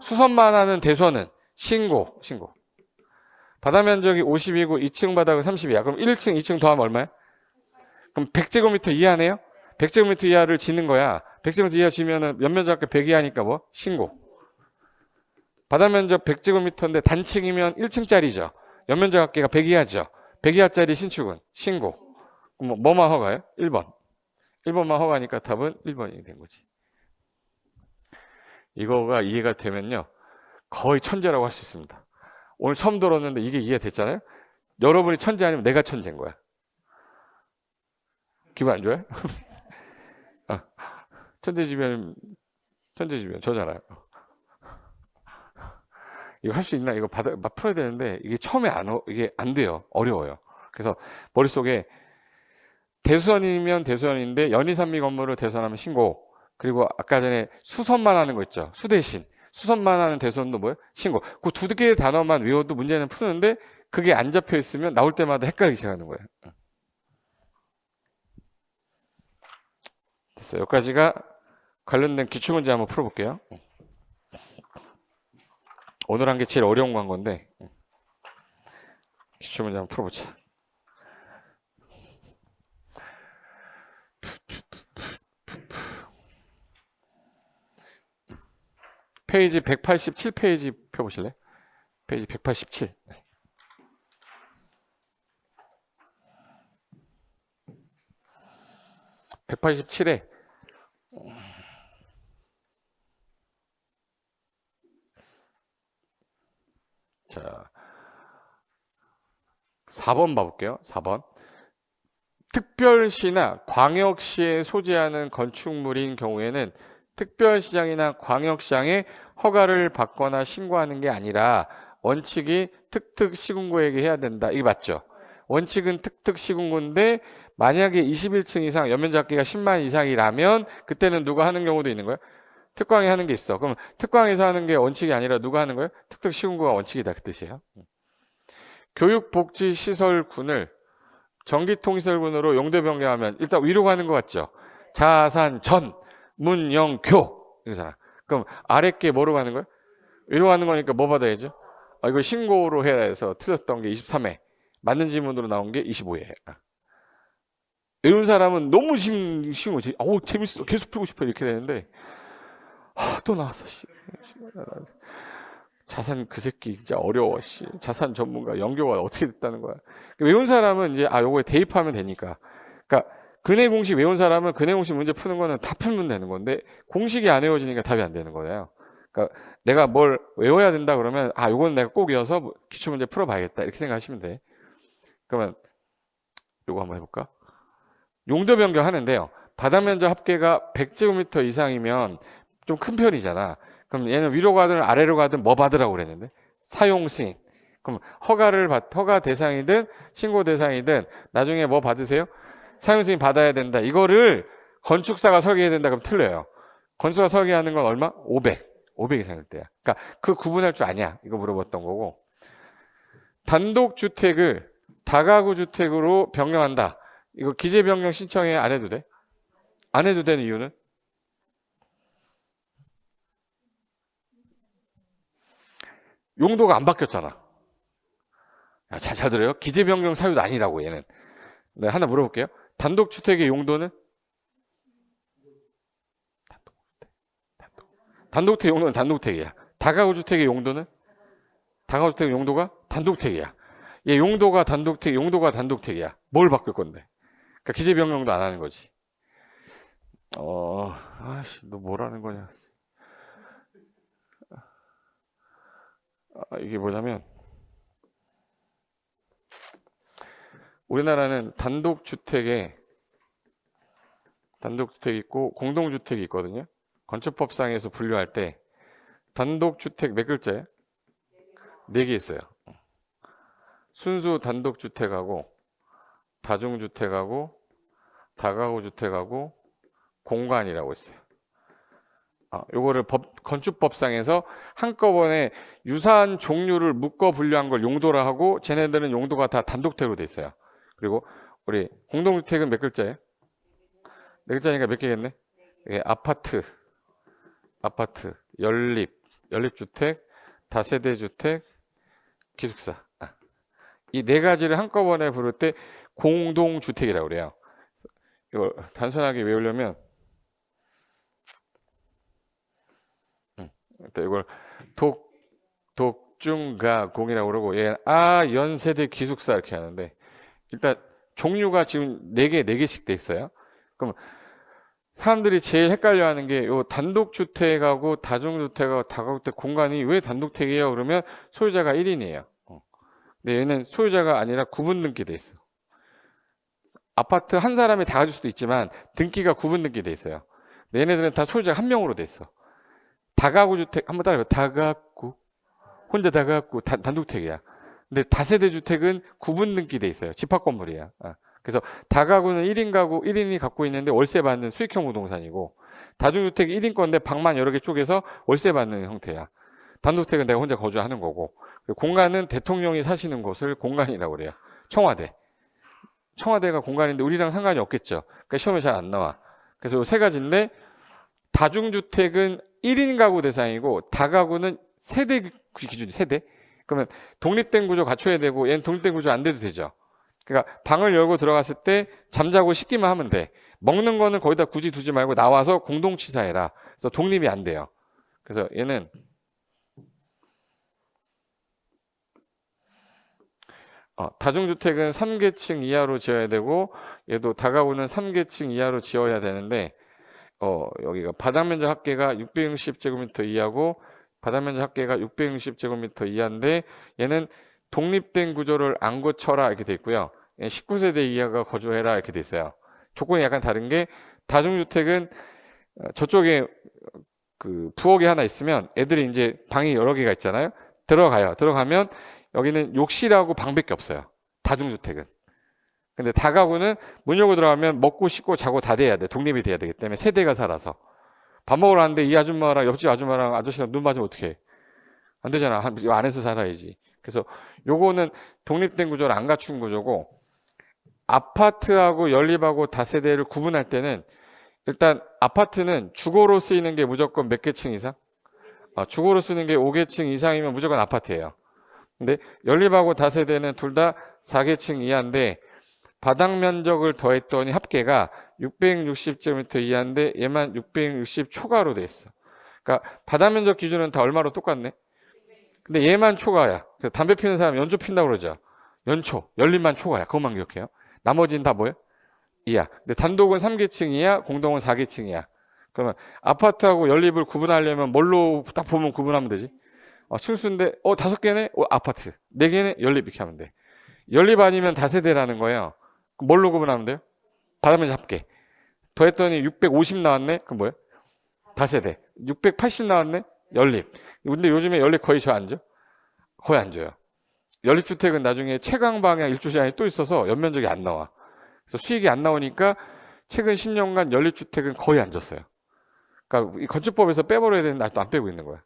수선만 하는 대수선은 신고. 바다 면적이 50이고 2층 바닥은 30이야. 그럼 1층, 2층 더하면 얼마야? 그럼 100제곱미터 이하네요? 100제곱미터 이하를 짓는 거야. 100제곱미터 이하 지면은 연면적 아까 100 이하니까 뭐? 신고. 바다 면적 100제곱미터인데 단층이면 1층짜리죠. 연면적 합계가 100 이하죠. 100 이하짜리 신축은 신고. 그럼 뭐만 허가요? 1번. 1번만 허가니까 답은 1번이 된 거지. 이거가 이해가 되면요. 거의 천재라고 할 수 있습니다. 오늘 처음 들었는데 이게 이해됐잖아요? 여러분이 천재 아니면 내가 천재인 거야. 기분 안 좋아요? 천재지면 저잖아요. 이거 할 수 있나? 이거 풀어야 되는데 이게 처음에 이게 안 돼요. 어려워요. 그래서 머릿속에 대수선이면 대수선인데 연이산미 건물을 대수선하면 신고. 그리고 아까 전에 수선만 하는 거 있죠. 수대신. 수선만 하는 대수선도 뭐예요? 신고. 그 두 개의 단어만 외워도 문제는 푸는데 그게 안 잡혀 있으면 나올 때마다 헷갈리기 시작하는 거예요. 됐어요. 여기까지가 관련된 기출문제 한번 풀어볼게요. 오늘 한 게 제일 어려운 거 한 건데 기출문제 한번 풀어보자. 페이지 187페이지 펴보실래요? 페이지 187. 187에 자 4번 봐볼게요. 4번. 특별시나 광역시에 소재하는 건축물인 경우에는 특별시장이나 광역시장에 허가를 받거나 신고하는 게 아니라 원칙이 특특시군구에게 해야 된다. 이게 맞죠? 원칙은 특특 시군구인데 만약에 21층 이상 연면적 합계가 10만 이상이라면 그때는 누가 하는 경우도 있는 거예요? 특광이 하는 게 있어. 그럼 특광에서 하는 게 원칙이 아니라 누가 하는 거예요? 특특 시군구가 원칙이다 그 뜻이에요. 교육복지시설군을 전기통시설군으로 용도 변경하면 일단 위로 가는 것 같죠? 자산, 전, 문, 영, 교 이거잖아. 그럼 아래 게 뭐로 가는 거예요? 위로 가는 거니까 뭐 받아야죠? 이거 신고로 해라 해서 틀렸던 게 23회, 맞는 지문으로 나온 게 25회. 외운 사람은 너무 쉬운 거지. 재밌어. 계속 풀고 싶어. 이렇게 되는데 또 나왔어. 씨. 자산 그 새끼 진짜 어려워. 씨. 자산 전문가 연교가 어떻게 됐다는 거야. 외운 사람은 이제 요거에 대입하면 되니까. 그러니까 근해 공식 외운 사람은 근해 공식 문제 푸는 거는 다 풀면 되는 건데 공식이 안 외워지니까 답이 안 되는 거예요. 그러니까 내가 뭘 외워야 된다 그러면 요거는 내가 꼭 외워서 기출 문제 풀어봐야겠다 이렇게 생각하시면 돼. 그러면 요거 한번 해볼까? 용도 변경하는데요. 바닥 면적 합계가 100제곱미터 이상이면 좀 큰 편이잖아. 그럼 얘는 위로 가든 아래로 가든 뭐 받으라고 그랬는데? 사용 승인. 그럼 허가 대상이든 신고 대상이든 나중에 뭐 받으세요? 사용 승인 받아야 된다. 이거를 건축사가 설계해야 된다 그러면 틀려요. 건축사가 설계하는 건 얼마? 500 이상일 때야. 그러니까 그 구분할 줄 아냐? 이거 물어봤던 거고. 단독주택을 다가구 주택으로 변경한다. 이거 기재 변경 신청해 안 해도 돼? 안 해도 되는 이유는? 용도가 안 바뀌었잖아. 잘 들어요? 기재 변경 사유도 아니라고 얘는. 네, 하나 물어볼게요. 단독주택의 용도는? 단독주택 용도는 단독주택이야. 다가구 주택의 용도는? 다가구 주택의 용도가 단독주택이야. 얘 용도가 단독주택이야. 뭘 바꿀 건데? 그러니까 기재 변경도 안 하는 거지. 너 뭐라는 거냐? 이게 뭐냐면 우리나라는 단독주택이 있고 공동주택이 있거든요. 건축법상에서 분류할 때 단독주택 몇 글자예요? 4개 있어요. 순수 단독주택하고 다중주택하고 다가구주택하고 공간이라고 있어요. 요거를 건축법상에서 한꺼번에 유사한 종류를 묶어 분류한 걸 용도라 하고 쟤네들은 용도가 다 단독택으로 돼 있어요. 그리고 우리 공동주택은 몇 글자예요? 4글자니까 몇 개겠네? 아파트, 연립주택, 다세대주택, 기숙사. 이 4가지를 한꺼번에 부를 때 공동주택이라고 그래요. 이걸 단순하게 외우려면 이걸 독중가공이라고 그러고 얘 연세대 기숙사 이렇게 하는데 일단 종류가 지금 4개씩 돼 있어요. 그럼 사람들이 제일 헷갈려 하는 게 요 단독주택하고 다중주택하고 다가구주택 공간이 왜 단독택이에요? 그러면 소유자가 1인이에요. 근데 얘는 소유자가 아니라 구분 등기 돼 있어. 아파트 한 사람이 다 가질 수도 있지만 등기가 구분 등기 돼 있어요. 근데 얘네들은 다 소유자가 한 명으로 돼 있어. 다가구 주택 한번 따라해봐. 다가구 혼자 다가구 단독택이야. 근데 다세대 주택은 구분 등기 돼 있어요. 집합 건물이야. 그래서 다가구는 1인 가구 1인이 갖고 있는데 월세 받는 수익형 부동산이고 다중주택이 1인 건데 방만 여러 개 쪼개서 월세 받는 형태야. 단독택은 내가 혼자 거주하는 거고 공간은 대통령이 사시는 곳을 공간이라고 그래요. 청와대가 공간인데 우리랑 상관이 없겠죠. 그러니까 시험에 잘 안 나와. 그래서 3가지인데 다중주택은 1인 가구 대상이고 다가구는 세대 기준이 세대. 그러면 독립된 구조 갖춰야 되고 얘는 독립된 구조 안 돼도 되죠. 그러니까 방을 열고 들어갔을 때 잠자고 씻기만 하면 돼. 먹는 거는 거기다 굳이 두지 말고 나와서 공동치사해라. 그래서 독립이 안 돼요. 그래서 얘는 다중주택은 3계층 이하로 지어야 되고 얘도 다가구는 3계층 이하로 지어야 되는데 여기가 바닥면적 합계가 660제곱미터 이하고 바닥면적 합계가 660제곱미터 이하인데 얘는 독립된 구조를 안 고쳐라 이렇게 돼 있고요. 19세대 이하가 거주해라 이렇게 돼 있어요. 조건이 약간 다른 게 다중주택은 저쪽에 그 부엌이 하나 있으면 애들이 이제 방이 여러 개가 있잖아요. 들어가면 여기는 욕실하고 방밖에 없어요. 다중주택은. 근데 다가구는 문 열고 들어가면 먹고 씻고 자고 다 돼야 돼. 독립이 돼야 되기 때문에 세대가 살아서. 밥 먹으러 왔는데 이 아줌마랑 옆집 아줌마랑 아저씨랑 눈 맞으면 어떻게 해? 안 되잖아. 이 안에서 살아야지. 그래서 요거는 독립된 구조를 안 갖춘 구조고, 아파트하고 연립하고 다세대를 구분할 때는 일단 아파트는 주거로 쓰이는 게 무조건 몇 개 층 이상? 주거로 쓰는 게 5개 층 이상이면 무조건 아파트예요. 근데 연립하고 다세대는 둘 다 4개 층 이하인데 바닥 면적을 더했더니 합계가 660제곱미터 이하인데 얘만 660 초과로 돼 있어. 그러니까 바닥 면적 기준은 다 얼마로 똑같네. 근데 얘만 초과야. 그래서 담배 피우는 사람 연초 핀다고 그러죠. 연초, 연립만 초과야. 그것만 기억해요. 나머지는 다 뭐예요? 이하. 근데 단독은 3계층 이하, 공동은 4계층 이하. 그러면 아파트하고 연립을 구분하려면 뭘로 딱 보면 구분하면 되지? 층수인데 5개네? 아파트. 4개네? 연립 이렇게 하면 돼. 연립 아니면 다세대라는 거예요. 그럼 뭘로 구분하면 돼요? 바닥면적 합계. 더했더니 650 나왔네? 그럼 뭐예요? 다세대. 680 나왔네? 연립. 근데 요즘에 연립 거의 저 안 줘? 거의 안 줘요. 연립주택은 나중에 채광 방향 일조 제한이 또 있어서 연면적이 안 나와. 그래서 수익이 안 나오니까 최근 10년간 연립주택은 거의 안 줬어요. 그러니까 이 건축법에서 빼버려야 되는데 아직도 안 빼고 있는 거야.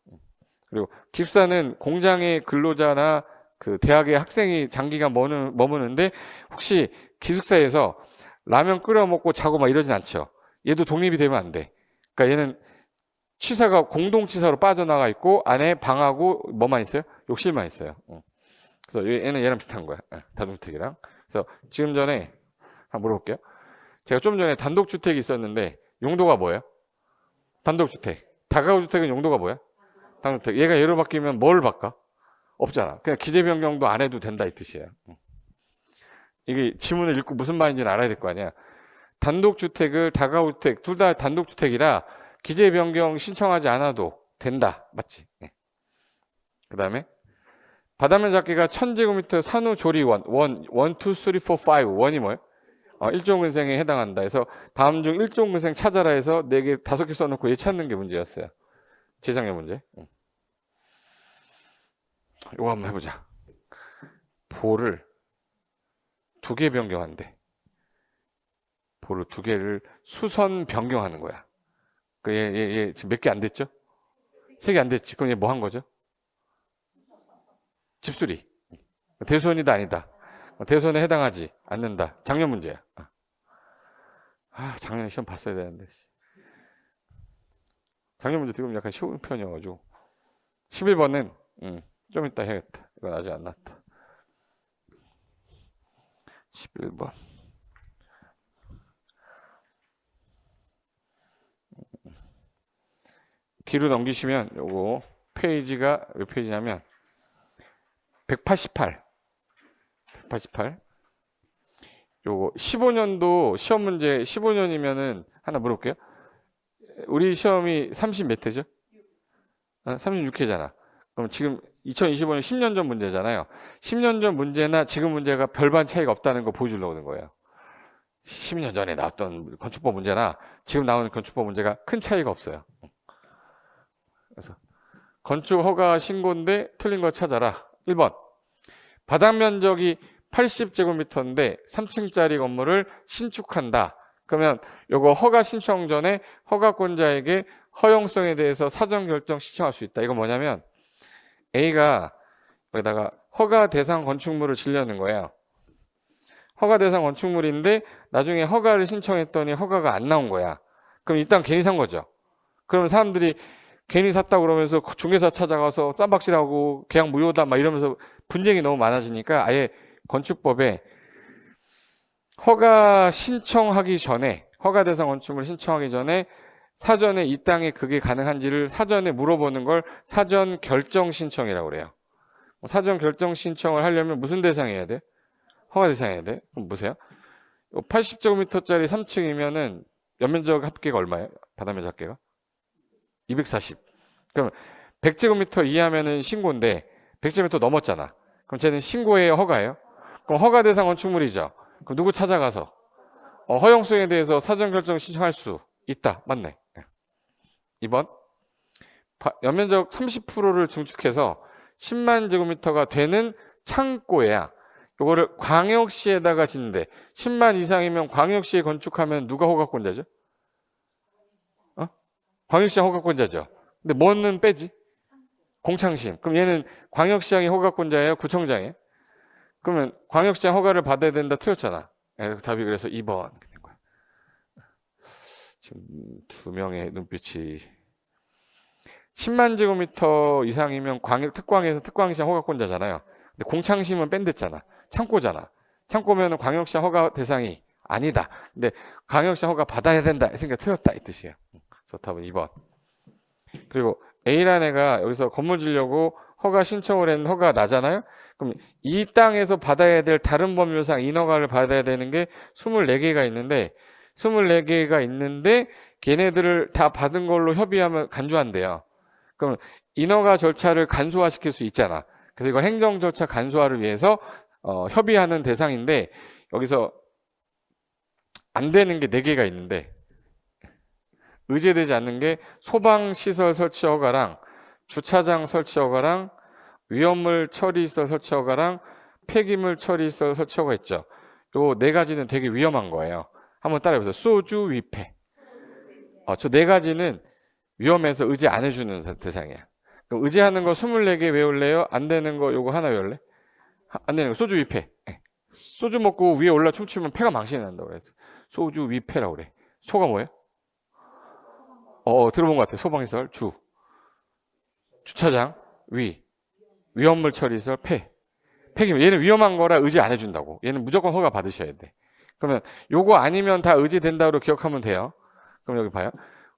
그리고 기숙사는 공장의 근로자나 그 대학의 학생이 장기간 머무는데 혹시 기숙사에서 라면 끓여 먹고 자고 막 이러진 않죠. 얘도 독립이 되면 안 돼. 그러니까 얘는 취사가 공동취사로 빠져나가 있고 안에 방하고 뭐만 있어요? 욕실만 있어요. 그래서 얘는 얘랑 비슷한 거야. 다중주택이랑. 그래서 지금 전에 한번 물어볼게요. 제가 좀 전에 단독주택이 있었는데 용도가 뭐예요? 단독주택. 다가구주택은 용도가 뭐야? 단독주택. 얘가 얘로 바뀌면 뭘 바꿔? 없잖아. 그냥 기재 변경도 안 해도 된다 이 뜻이에요. 이게 지문을 읽고 무슨 말인지는 알아야 될 거 아니야. 단독주택을 다가구주택 둘 다 단독주택이라 기재 변경 신청하지 않아도 된다. 맞지? 네. 그 다음에 바닥면 잡기가 1000제곱미터 산후조리원 1, 2, 3, 4, 5 원이 뭐예요? 1종근생에 해당한다. 그래서 다음 중 1종근생 찾아라 해서 4개, 5개 써놓고 얘 찾는 게 문제였어요. 재작년 문제. 이거 한번 해보자. 볼을 2개 변경한대. 볼을 2개를 수선 변경하는 거야. 얘 지금 몇 개 안 됐죠? 3개 안 됐지. 그럼 얘 뭐 한 거죠? 집수리. 대손이다 아니다. 대손에 해당하지 않는다. 작년 문제야. 작년에 시험 봤어야 되는데. 작년 문제 지금 약간 쉬운 편이어가지고. 11번은 좀 이따 해야겠다. 이건 아직 안 났다. 11번. 뒤로 넘기시면 요거 페이지가 몇 페이지냐면 188. 요거 15년도 시험 문제 15년이면은 하나 물어볼게요. 우리 시험이 30 몇 회죠? 36회잖아. 그럼 지금 2025년 10년 전 문제잖아요. 10년 전 문제나 지금 문제가 별반 차이가 없다는 거 보여주려고 하는 거예요. 10년 전에 나왔던 건축법 문제나 지금 나오는 건축법 문제가 큰 차이가 없어요. 그래서 건축 허가 신고인데 틀린 거 찾아라. 1번. 바닥 면적이 80제곱미터인데 3층짜리 건물을 신축한다. 그러면 요거 허가 신청 전에 허가권자에게 허용성에 대해서 사전 결정 신청할 수 있다. 이건 뭐냐면 A가 여기다가 허가 대상 건축물을 지려는 거예요. 허가 대상 건축물인데 나중에 허가를 신청했더니 허가가 안 나온 거야. 그럼 일단 괜히 산 거죠. 그러면 사람들이 괜히 샀다고 그러면서 중개사 찾아가서 쌈박질하고 계약 무효다 막 이러면서 분쟁이 너무 많아지니까 아예 건축법에 허가 신청하기 전에 허가 대상 건축물 신청하기 전에 사전에 이 땅에 그게 가능한지를 사전에 물어보는 걸 사전 결정 신청이라고 그래요. 사전 결정 신청을 하려면 무슨 대상이어야 돼? 허가 대상이어야 돼. 그럼 보세요. 80제곱미터짜리 3층이면은 연면적 합계가 얼마예요? 바닥면적 합계가? 240. 그럼 100제곱미터 이하면은 신고인데 100제곱미터 넘었잖아. 그럼 쟤는 신고예요, 허가예요? 그럼 허가 대상 건축물이죠. 그럼 누구 찾아가서 허용성에 대해서 사전 결정 신청할 수 있다. 맞네. 2번. 연면적 30%를 증축해서 10만 제곱미터가 되는 창고야. 요거를 광역시에다가 짓는데 10만 이상이면 광역시에 건축하면 누가 허가권자죠? 광역시장 허가권자죠. 근데 뭐는 빼지? 공창심. 그럼 얘는 광역시장이 허가권자예요? 구청장이에요? 그러면 광역시장 허가를 받아야 된다 틀렸잖아. 답이 그래서 2번 된 거야. 지금 두 명의 눈빛이 10만 제곱미터 이상이면 특광에서 특광시장 허가권자잖아요. 근데 공창심은 뺀댔잖아. 창고잖아. 창고면 광역시장 허가 대상이 아니다. 근데 광역시장 허가 받아야 된다. 했으니까 틀렸다 이 뜻이에요. 그래서 답은 2번. 그리고 A라는 애가 여기서 건물 지려고 허가 신청을 했는데 허가가 나잖아요. 그럼 이 땅에서 받아야 될 다른 법률상 인허가를 받아야 되는 게 24개가 있는데 24개가 있는데 걔네들을 다 받은 걸로 협의하면 간주한대요. 그럼 인허가 절차를 간소화시킬 수 있잖아. 그래서 이걸 행정 절차 간소화를 위해서 협의하는 대상인데 여기서 안 되는 게 4개가 있는데 의제되지 않는 게 소방시설 설치 허가랑 주차장 설치 허가랑 위험물 처리시설 설치 허가랑 폐기물 처리시설 설치 허가 있죠. 요 4가지는 되게 위험한 거예요. 한번 따라해보세요. 소주 위패. 저 4가지는 위험해서 의제 안 해주는 대상이야. 그럼 의제하는 거 24개 외울래요? 안 되는 거 요거 하나 외울래? 안 되는 거 소주 위패. 소주 먹고 위에 올라 춤추면 폐가 망신이 난다고 그래서 소주 위패라고 그래. 소가 뭐예요? 들어본 것 같아요. 소방시설 주차장 위험물 처리시설 폐기물. 얘는 위험한 거라 의제 안 해준다고. 얘는 무조건 허가 받으셔야 돼. 그러면 요거 아니면 다 의제된다고 기억하면 돼요. 그럼 여기 봐요.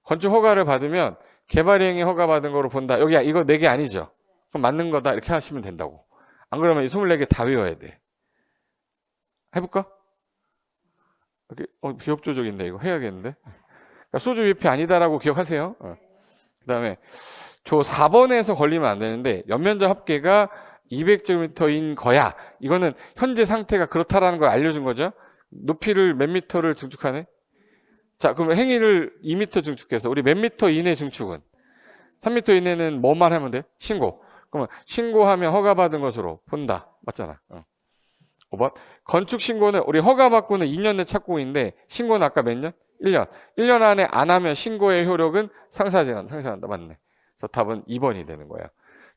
건축 허가를 받으면 개발이행위 허가 받은 거로 본다. 여기 이거 4개 아니죠? 그럼 맞는 거다 이렇게 하시면 된다고. 안 그러면 이 24개 다 외워야 돼. 해볼까? 비협조적인데 이거 해야겠는데. 그러니까 소주 위패 아니다라고 기억하세요. 그 다음에 저 4번에서 걸리면 안 되는데 연면적 합계가 200제곱미터인 거야. 이거는 현재 상태가 그렇다라는 걸 알려준 거죠. 높이를 몇 미터를 증축하네? 자, 그럼 행위를 2m 증축해서 우리 몇 미터 이내 증축은? 3m 이내는 뭐만 하면 돼? 신고. 그러면 신고하면 허가받은 것으로 본다. 맞잖아. 5번. 건축 신고는 우리 허가받고는 2년 내 착공인데 신고는 아까 몇 년? 1년. 1년 안에 안 하면 신고의 효력은 상쇄한다. 맞네. 그래서 답은 2번이 되는 거예요.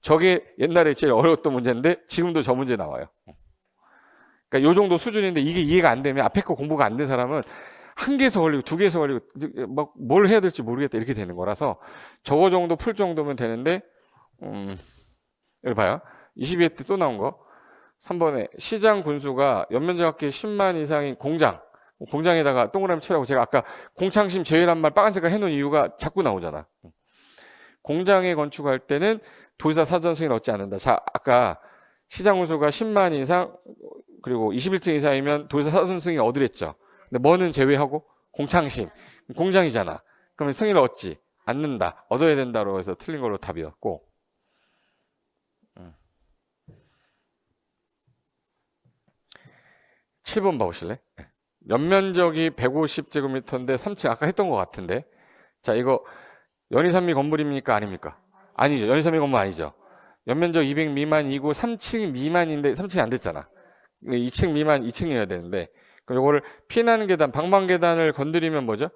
저게 옛날에 제일 어려웠던 문제인데 지금도 저 문제 나와요. 그러니까 요 정도 수준인데 이게 이해가 안 되면 앞에 거 공부가 안 된 사람은 1개에서 걸리고 2개에서 걸리고 막 뭘 해야 될지 모르겠다 이렇게 되는 거라서 저거 정도 풀 정도면 되는데 여기 봐요. 22회 때 또 나온 거 3번에 시장 군수가 연면적 합계 10만 이상인 공장에다가 동그라미 치라고 제가 아까 공창심 제외란 말 빨간색깔 해놓은 이유가 자꾸 나오잖아. 공장에 건축할 때는 도지사 사전 승인을 얻지 않는다. 자, 아까 시장 군수가 10만 이상 그리고 21층 이상이면 도지사 사전 승인을 얻으랬죠. 근데 뭐는 제외하고 공창심 공장이잖아. 그러면 승인을 얻지 않는다. 얻어야 된다로 해서 틀린 걸로 답이었고 7번 봐보실래? 연면적이 150제곱미터인데 3층 아까 했던 것 같은데 자 이거 연희산미 건물입니까? 아닙니까? 아니죠. 연희산미 건물 아니죠. 연면적 200 미만이고 3층 미만인데 3층이 안 됐잖아. 2층 미만 2층이어야 되는데 그럼 이거를 피난하는 계단 방방계단을 건드리면 뭐죠?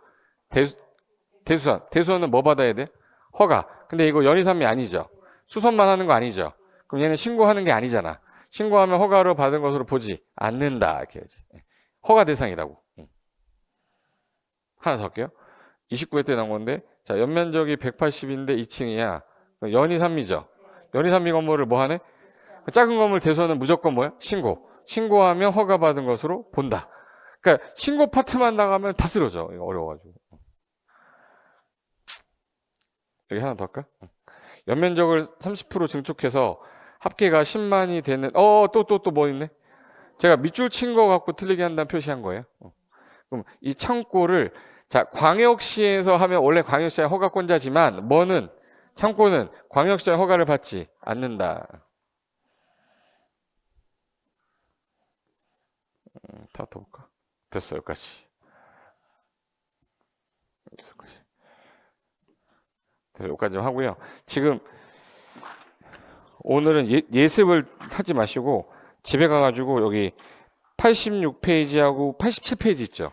대수선. 뭐 받아야 돼? 허가. 근데 이거 연희산미 아니죠. 수선만 하는 거 아니죠. 그럼 얘는 신고하는 게 아니잖아. 신고하면 허가를 받은 것으로 보지 않는다 이렇게 해야지. 허가 대상이라고. 하나 더 할게요. 29회 때 나온 건데 자 연면적이 180인데 2층이야. 연희산미죠. 연희산미 건물을 뭐 하네? 작은 건물 대수하는 무조건 뭐야? 신고하면 허가받은 것으로 본다. 그러니까 신고 파트만 나가면 다 쓰러져. 이거 어려워가지고. 여기 하나 더 할까? 연면적을 30% 증축해서 합계가 10만이 되는 또 뭐 있네? 제가 밑줄 친 거 갖고 틀리게 한다는 표시한 거예요. 그럼 이 창고를 자 광역시에서 하면 원래 광역시의 허가권자지만 창고는 광역시의 허가를 받지 않는다. 다 볼까? 됐어 여기까지. 여기까지 좀 하고요. 지금 오늘은 예습을 하지 마시고 집에 가가지고 여기 86페이지하고 87페이지 있죠.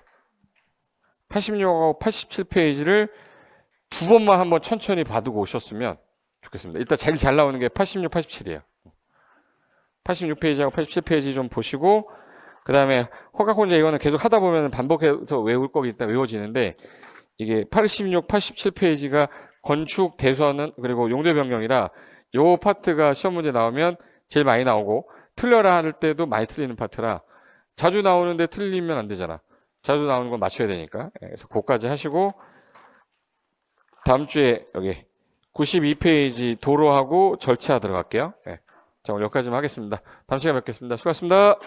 86하고 87페이지를 두 번만 한번 천천히 봐두고 오셨으면 좋겠습니다. 일단 제일 잘 나오는 게 86, 87이에요. 86페이지하고 87페이지 좀 보시고, 그 다음에 허가권자 이거는 계속 하다 보면 반복해서 외울 거기 때문에 외워지는데, 이게 86, 87페이지가 건축 대수하는 그리고 용도 변경이라 요 파트가 시험 문제 나오면 제일 많이 나오고, 틀려라 할 때도 많이 틀리는 파트라 자주 나오는데 틀리면 안 되잖아. 자주 나오는 건 맞춰야 되니까. 그래서 그거까지 하시고, 다음 주에 여기 92페이지 도로하고 절차 들어갈게요. 자, 오늘 여기까지만 하겠습니다. 다음 시간에 뵙겠습니다. 수고하셨습니다.